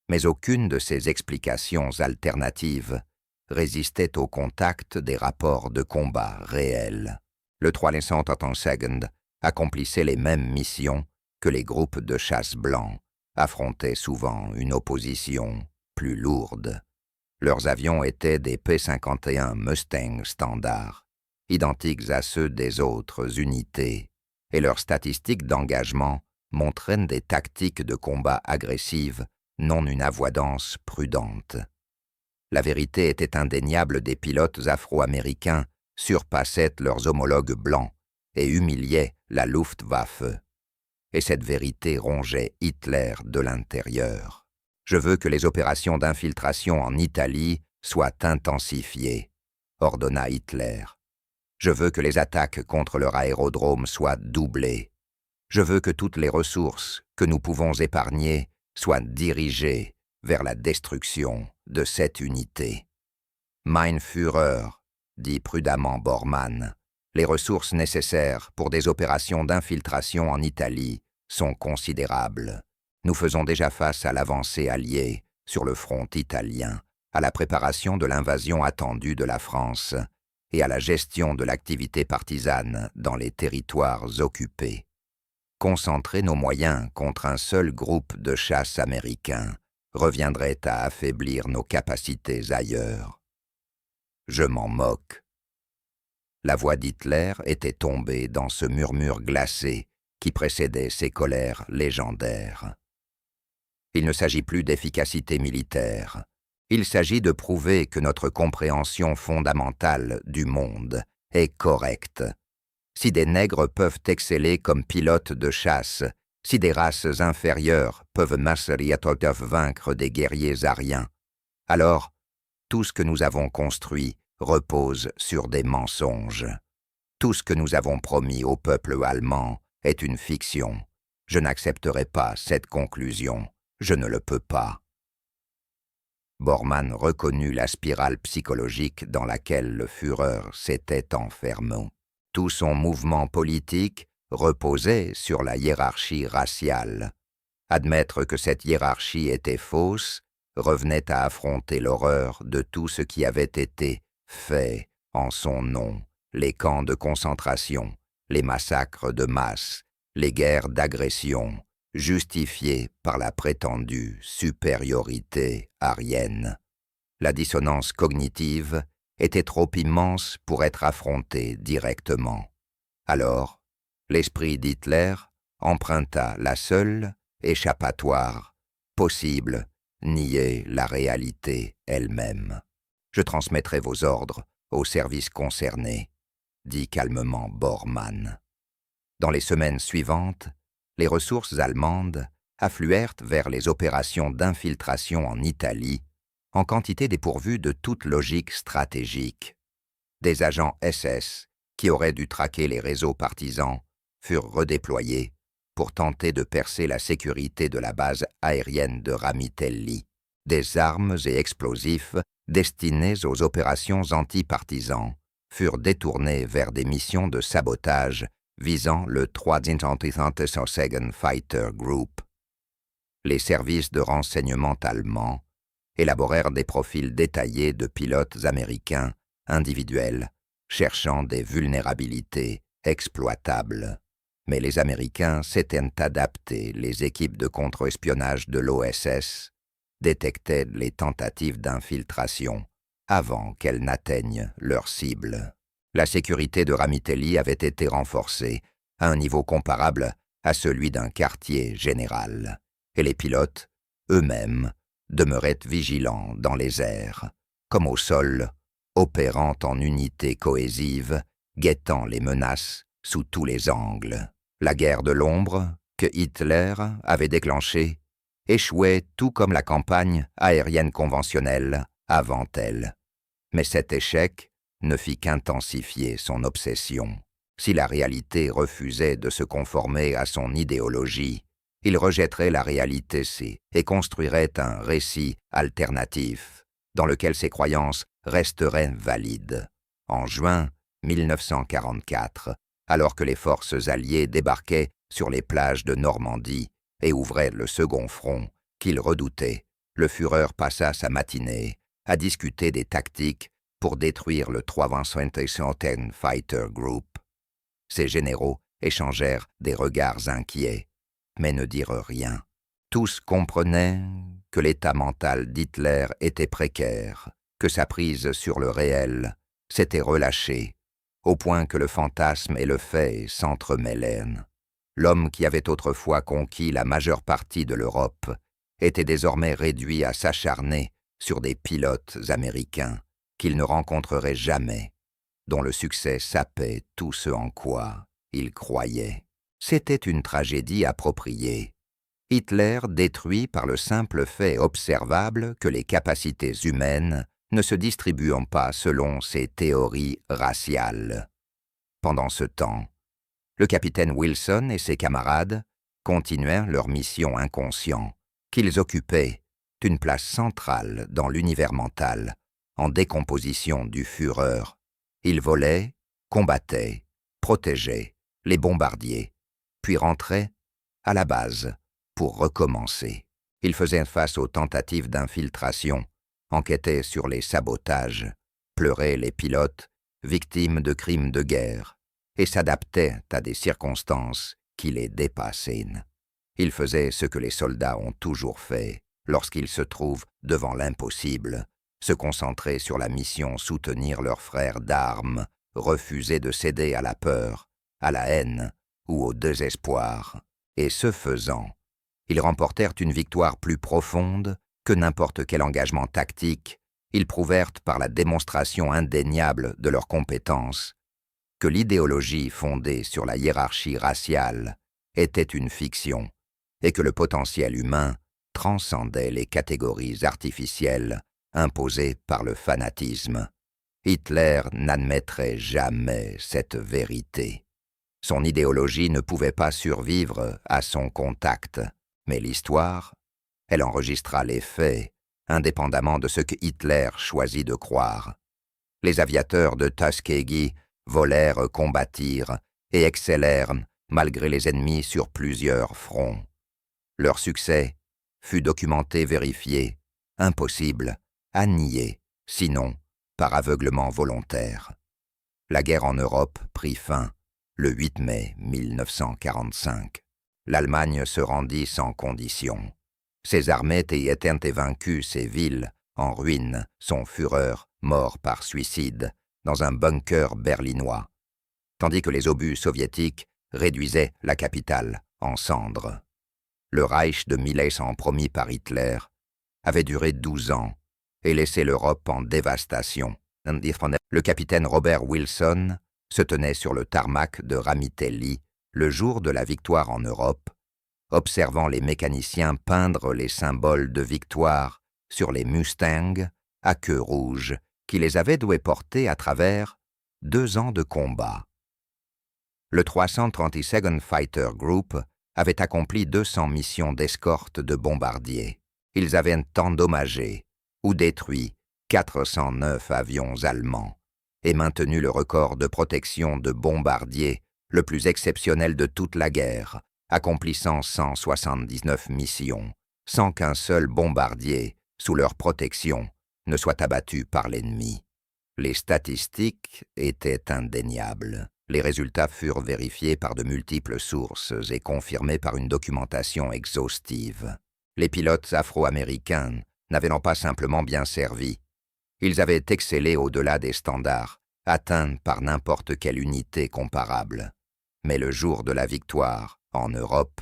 Mais aucune de ces explications alternatives résistait au contact des rapports de combat réels. Le 335 accomplissait les mêmes missions que les groupes de chasse blancs, affrontaient souvent une opposition plus lourde. Leurs avions étaient des P-51 Mustang standards, identiques à ceux des autres unités, et leurs statistiques d'engagement montraient des tactiques de combat agressives, non une avoidance prudente. La vérité était indéniable, des pilotes afro-américains surpassaient leurs homologues blancs et humiliaient la Luftwaffe. Et cette vérité rongeait Hitler de l'intérieur. Je veux que les opérations d'infiltration en Italie soient intensifiées, ordonna Hitler. Je veux que les attaques contre leur aérodrome soient doublées. Je veux que toutes les ressources que nous pouvons épargner soient dirigées vers la destruction de cette unité. Mein Führer, dit prudemment Bormann, les ressources nécessaires pour des opérations d'infiltration en Italie sont considérables. Nous faisons déjà face à l'avancée alliée sur le front italien, à la préparation de l'invasion attendue de la France et à la gestion de l'activité partisane dans les territoires occupés. concentrer nos moyens contre un seul groupe de chasse américain reviendrait à affaiblir nos capacités ailleurs. Je m'en moque. La voix d'Hitler était tombée dans ce murmure glacé qui précédait ses colères légendaires. Il ne s'agit plus d'efficacité militaire. Il s'agit de prouver que notre compréhension fondamentale du monde est correcte. Si des nègres peuvent exceller comme pilotes de chasse, si des races inférieures peuvent vaincre des guerriers aryens, alors tout ce que nous avons construit repose sur des mensonges. Tout ce que nous avons promis au peuple allemand est une fiction. Je n'accepterai pas cette conclusion. Je ne le peux pas. Bormann reconnut la spirale psychologique dans laquelle le Führer s'était enfermé. Tout son mouvement politique reposait sur la hiérarchie raciale. Admettre que cette hiérarchie était fausse revenait à affronter l'horreur de tout ce qui avait été fait en son nom, les camps de concentration, les massacres de masse, les guerres d'agression, justifiées par la prétendue supériorité aryenne. La dissonance cognitive était trop immense pour être affrontée directement. Alors, l'esprit d'Hitler emprunta la seule échappatoire possible, nier la réalité elle-même. « Je transmettrai vos ordres aux services concernés », dit calmement Bormann. Dans les semaines suivantes, les ressources allemandes affluèrent vers les opérations d'infiltration en Italie en quantité dépourvue de toute logique stratégique. Des agents SS, qui auraient dû traquer les réseaux partisans, furent redéployés pour tenter de percer la sécurité de la base aérienne de Ramitelli. Des armes et explosifs destinés aux opérations anti-partisans furent détournés vers des missions de sabotage visant le 3. Fighter Group. Les services de renseignement allemands élaborèrent des profils détaillés de pilotes américains individuels cherchant des vulnérabilités exploitables. Mais les Américains s'étaient adaptés. Les équipes de contre-espionnage de l'OSS détectaient les tentatives d'infiltration avant qu'elles n'atteignent leur cible. La sécurité de Ramitelli avait été renforcée à un niveau comparable à celui d'un quartier général, et les pilotes, eux-mêmes, demeuraient vigilants dans les airs, comme au sol, opérant en unité cohésive, guettant les menaces sous tous les angles. La guerre de l'ombre, que Hitler avait déclenchée, échouait tout comme la campagne aérienne conventionnelle avant elle. Mais cet échec ne fit qu'intensifier son obsession. Si la réalité refusait de se conformer à son idéologie, il rejetterait la réalité et construirait un récit alternatif dans lequel ses croyances resteraient valides. En juin 1944, alors que les forces alliées débarquaient sur les plages de Normandie et ouvraient le second front qu'il redoutait, le Führer passa sa matinée à discuter des tactiques pour détruire le 3. Fighter Group. Ces généraux échangèrent des regards inquiets, mais ne dirent rien. Tous comprenaient que l'état mental d'Hitler était précaire, que sa prise sur le réel s'était relâchée, au point que le fantasme et le fait s'entremêlaient. L'homme qui avait autrefois conquis la majeure partie de l'Europe était désormais réduit à s'acharner sur des pilotes américains qu'il ne rencontrerait jamais, dont le succès sapait tout ce en quoi il croyait. C'était une tragédie appropriée. Hitler détruit par le simple fait observable que les capacités humaines ne se distribuant pas selon ses théories raciales. Pendant ce temps, le capitaine Wilson et ses camarades continuèrent leur mission inconscient, qu'ils occupaient une place centrale dans l'univers mental, en décomposition du Führer. Ils volaient, combattaient, protégeaient les bombardiers, puis rentraient à la base pour recommencer. Ils faisaient face aux tentatives d'infiltration, enquêtaient sur les sabotages, pleuraient les pilotes, victimes de crimes de guerre, et s'adaptaient à des circonstances qui les dépassait. Il faisait ce que les soldats ont toujours fait lorsqu'ils se trouvent devant l'impossible, se concentrer sur la mission, soutenir leurs frères d'armes, refuser de céder à la peur, à la haine ou au désespoir. Et ce faisant, ils remportèrent une victoire plus profonde que n'importe quel engagement tactique. Ils prouvèrent par la démonstration indéniable de leurs compétences que l'idéologie fondée sur la hiérarchie raciale était une fiction et que le potentiel humain transcendait les catégories artificielles imposées par le fanatisme. Hitler n'admettrait jamais cette vérité. Son idéologie ne pouvait pas survivre à son contact, mais l'histoire, elle enregistra les faits, indépendamment de ce que Hitler choisit de croire. Les aviateurs de Tuskegee volèrent, combattirent et excellèrent malgré les ennemis sur plusieurs fronts. Leur succès fut documenté, vérifié, impossible à nier, sinon par aveuglement volontaire. La guerre en Europe prit fin le 8 mai 1945. L'Allemagne se rendit sans condition. Ses armées étaient vaincues, ses villes en ruine, son Führer mort par suicide dans un bunker berlinois, tandis que les obus soviétiques réduisaient la capitale en cendres. Le Reich de mille ans promis par Hitler avait duré 12 ans et laissé l'Europe en dévastation. Le capitaine Robert Wilson se tenait sur le tarmac de Ramitelli le jour de la victoire en Europe, observant les mécaniciens peindre les symboles de victoire sur les Mustangs à queue rouge qui les avaient doués porter à travers 2 ans de combat. Le 332nd Fighter Group avait accompli 200 missions d'escorte de bombardiers. Ils avaient endommagé ou détruit 409 avions allemands et maintenu le record de protection de bombardiers le plus exceptionnel de toute la guerre, accomplissant 179 missions, sans qu'un seul bombardier, sous leur protection, ne soit abattu par l'ennemi. Les statistiques étaient indéniables. Les résultats furent vérifiés par de multiples sources et confirmés par une documentation exhaustive. Les pilotes afro-américains n'avaient pas simplement bien servi. Ils avaient excellé au-delà des standards, atteints par n'importe quelle unité comparable. Mais le jour de la victoire, en Europe,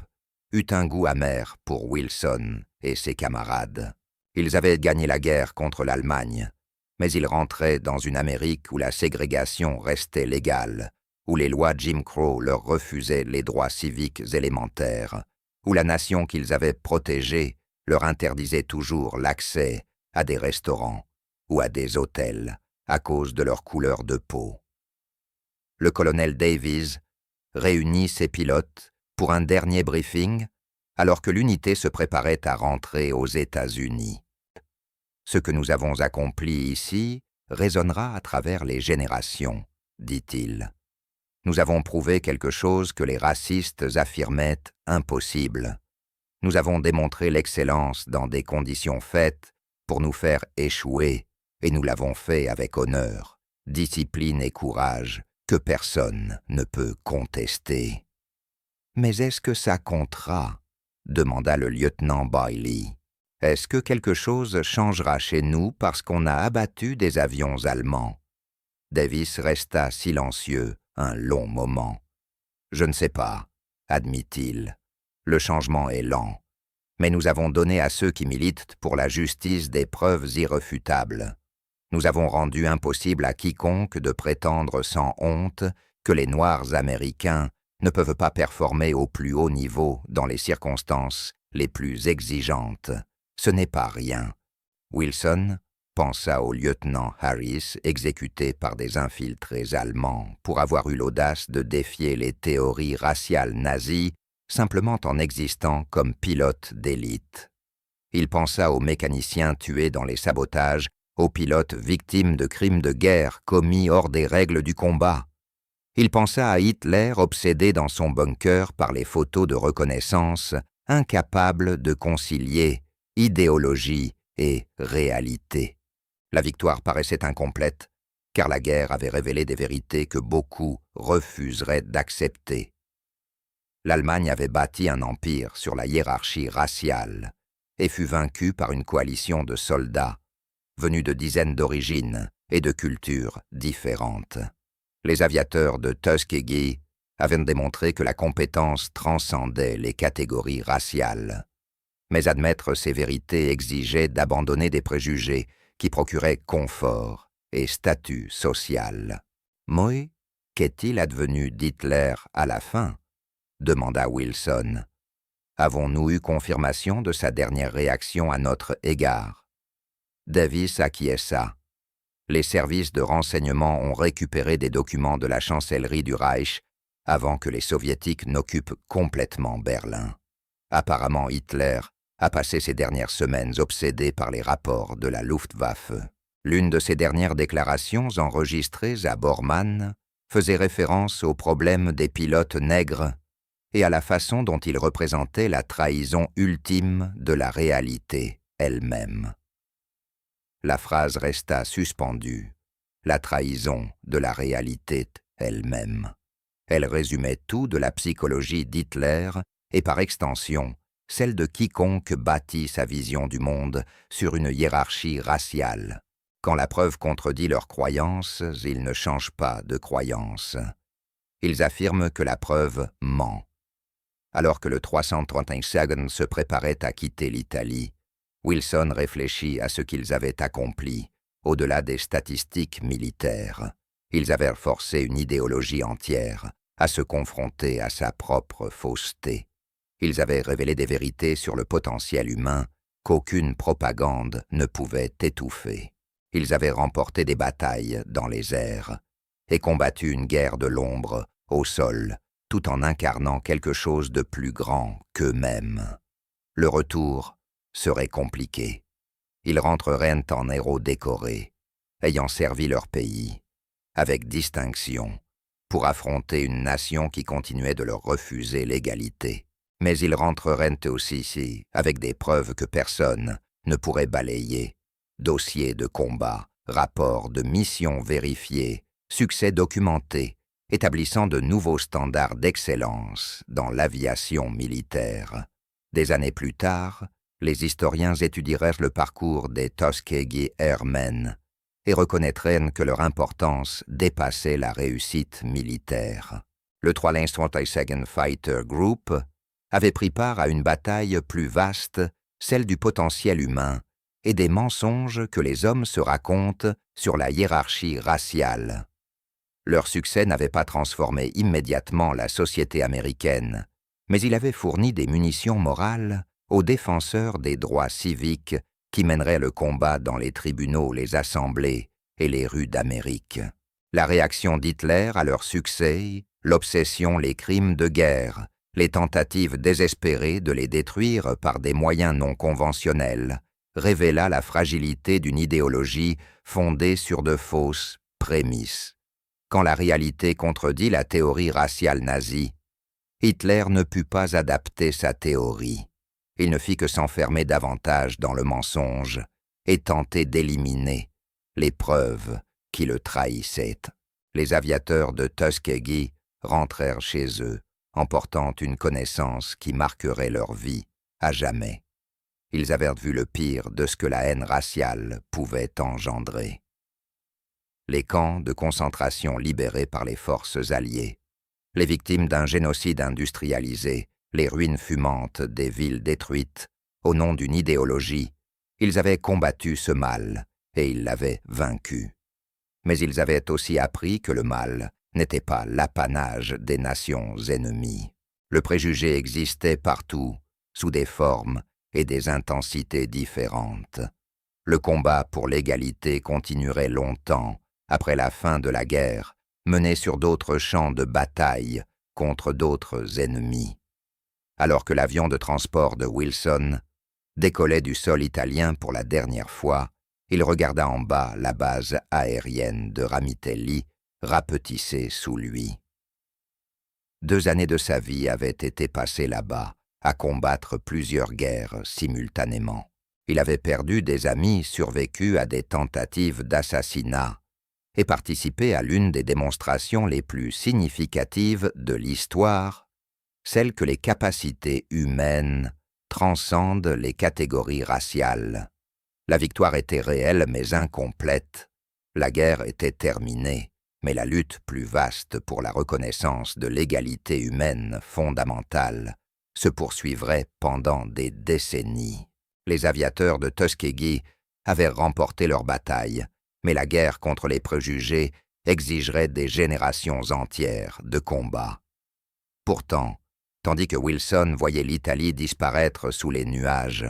eut un goût amer pour Wilson et ses camarades. Ils avaient gagné la guerre contre l'Allemagne, mais ils rentraient dans une Amérique où la ségrégation restait légale, où les lois Jim Crow leur refusaient les droits civiques élémentaires, où la nation qu'ils avaient protégée leur interdisait toujours l'accès à des restaurants ou à des hôtels à cause de leur couleur de peau. Le colonel Davies réunit ses pilotes pour un dernier briefing alors que l'unité se préparait à rentrer aux États-Unis. Ce que nous avons accompli ici résonnera à travers les générations, dit-il. Nous avons prouvé quelque chose que les racistes affirmaient impossible. Nous avons démontré l'excellence dans des conditions faites pour nous faire échouer, et nous l'avons fait avec honneur, discipline et courage que personne ne peut contester. « Mais est-ce que ça comptera ?» demanda le lieutenant Bailey. « Est-ce que quelque chose changera chez nous parce qu'on a abattu des avions allemands ?» Davis resta silencieux un long moment. « Je ne sais pas, » admit-il. « Le changement est lent, mais nous avons donné à ceux qui militent pour la justice des preuves irréfutables. Nous avons rendu impossible à quiconque de prétendre sans honte que les Noirs américains ne peuvent pas performer au plus haut niveau dans les circonstances les plus exigeantes. Ce n'est pas rien. » Wilson pensa au lieutenant Harris, exécuté par des infiltrés allemands pour avoir eu l'audace de défier les théories raciales nazies simplement en existant comme pilote d'élite. Il pensa aux mécaniciens tués dans les sabotages, aux pilotes victimes de crimes de guerre commis hors des règles du combat. Il pensa à Hitler obsédé dans son bunker par les photos de reconnaissance, incapable de concilier idéologie et réalité. La victoire paraissait incomplète, car la guerre avait révélé des vérités que beaucoup refuseraient d'accepter. L'Allemagne avait bâti un empire sur la hiérarchie raciale et fut vaincue par une coalition de soldats venus de dizaines d'origines et de cultures différentes. Les aviateurs de Tuskegee avaient démontré que la compétence transcendait les catégories raciales. Mais admettre ces vérités exigeait d'abandonner des préjugés qui procuraient confort et statut social. « Moi, qu'est-il advenu d'Hitler à la fin ?» demanda Wilson. « Avons-nous eu confirmation de sa dernière réaction à notre égard ?» Davis acquiesça. Les services de renseignement ont récupéré des documents de la chancellerie du Reich avant que les Soviétiques n'occupent complètement Berlin. Apparemment, Hitler a passé ces dernières semaines obsédé par les rapports de la Luftwaffe. L'une de ses dernières déclarations enregistrées à Bormann faisait référence au problème des pilotes nègres et à la façon dont il représentait la trahison ultime de la réalité elle-même. La phrase resta suspendue, la trahison de la réalité elle-même. Elle résumait tout de la psychologie d'Hitler et par extension, celle de quiconque bâtit sa vision du monde sur une hiérarchie raciale. Quand la preuve contredit leurs croyances, ils ne changent pas de croyance. Ils affirment que la preuve ment. Alors que le 332 se préparait à quitter l'Italie, Wilson réfléchit à ce qu'ils avaient accompli, au-delà des statistiques militaires. Ils avaient forcé une idéologie entière à se confronter à sa propre fausseté. Ils avaient révélé des vérités sur le potentiel humain qu'aucune propagande ne pouvait étouffer. Ils avaient remporté des batailles dans les airs et combattu une guerre de l'ombre au sol, tout en incarnant quelque chose de plus grand qu'eux-mêmes. Le retour serait compliqué. Ils rentreraient en héros décorés, ayant servi leur pays, avec distinction, pour affronter une nation qui continuait de leur refuser l'égalité. Mais ils rentreraient aussi ici avec des preuves que personne ne pourrait balayer. Dossiers de combat, rapports de missions vérifiés, succès documentés, établissant de nouveaux standards d'excellence dans l'aviation militaire. Des années plus tard, les historiens étudièrent le parcours des Tuskegee Airmen et reconnaîtrent que leur importance dépassait la réussite militaire. Le 322nd Fighter Group avait pris part à une bataille plus vaste, celle du potentiel humain, et des mensonges que les hommes se racontent sur la hiérarchie raciale. Leur succès n'avait pas transformé immédiatement la société américaine, mais il avait fourni des munitions morales aux défenseurs des droits civiques qui mèneraient le combat dans les tribunaux, les assemblées et les rues d'Amérique. La réaction d'Hitler à leur succès, l'obsession, les crimes de guerre, les tentatives désespérées de les détruire par des moyens non conventionnels, révéla la fragilité d'une idéologie fondée sur de fausses prémices. Quand la réalité contredit la théorie raciale nazie, Hitler ne put pas adapter sa théorie. Il ne fit que s'enfermer davantage dans le mensonge et tenter d'éliminer les preuves qui le trahissaient. Les aviateurs de Tuskegee rentrèrent chez eux, emportant une connaissance qui marquerait leur vie à jamais. Ils avaient vu le pire de ce que la haine raciale pouvait engendrer. Les camps de concentration libérés par les forces alliées, les victimes d'un génocide industrialisé, les ruines fumantes des villes détruites, au nom d'une idéologie, ils avaient combattu ce mal et ils l'avaient vaincu. Mais ils avaient aussi appris que le mal n'était pas l'apanage des nations ennemies. Le préjugé existait partout, sous des formes et des intensités différentes. Le combat pour l'égalité continuerait longtemps après la fin de la guerre, mené sur d'autres champs de bataille contre d'autres ennemis. Alors que l'avion de transport de Wilson décollait du sol italien pour la dernière fois, il regarda en bas la base aérienne de Ramitelli, rapetissée sous lui. 2 années de sa vie avaient été passées là-bas, à combattre plusieurs guerres simultanément. Il avait perdu des amis survécus à des tentatives d'assassinat et participé à l'une des démonstrations les plus significatives de l'histoire celle que les capacités humaines transcendent les catégories raciales. La victoire était réelle mais incomplète. La guerre était terminée, mais la lutte plus vaste pour la reconnaissance de l'égalité humaine fondamentale se poursuivrait pendant des décennies. Les aviateurs de Tuskegee avaient remporté leur bataille, mais la guerre contre les préjugés exigerait des générations entières de combats. Pourtant, tandis que Wilson voyait l'Italie disparaître sous les nuages,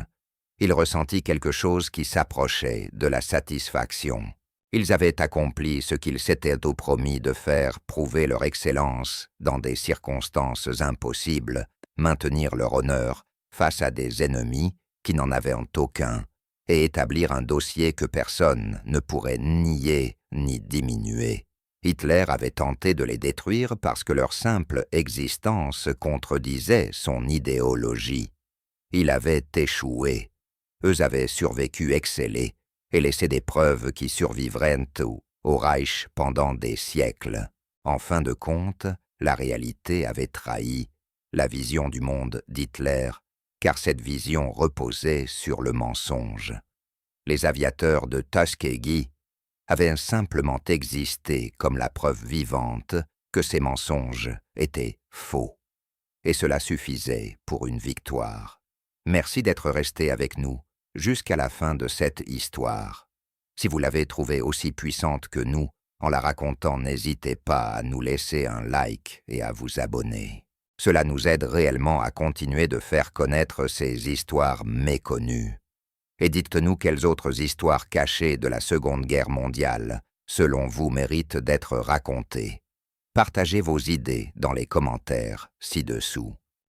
il ressentit quelque chose qui s'approchait de la satisfaction. Ils avaient accompli ce qu'ils s'étaient promis de faire, prouver leur excellence dans des circonstances impossibles, maintenir leur honneur face à des ennemis qui n'en avaient aucun, et établir un dossier que personne ne pourrait nier ni diminuer. Hitler avait tenté de les détruire parce que leur simple existence contredisait son idéologie. Il avait échoué. Eux avaient survécu excellés et laissé des preuves qui survivraient au Reich pendant des siècles. En fin de compte, la réalité avait trahi la vision du monde d'Hitler, car cette vision reposait sur le mensonge. Les aviateurs de Tuskegee avaient simplement existé comme la preuve vivante que ces mensonges étaient faux. Et cela suffisait pour une victoire. Merci d'être resté avec nous jusqu'à la fin de cette histoire. Si vous l'avez trouvée aussi puissante que nous, en la racontant, n'hésitez pas à nous laisser un like et à vous abonner. Cela nous aide réellement à continuer de faire connaître ces histoires méconnues. Et dites-nous quelles autres histoires cachées de la Seconde Guerre mondiale, selon vous, méritent d'être racontées. Partagez vos idées dans les commentaires ci-dessous.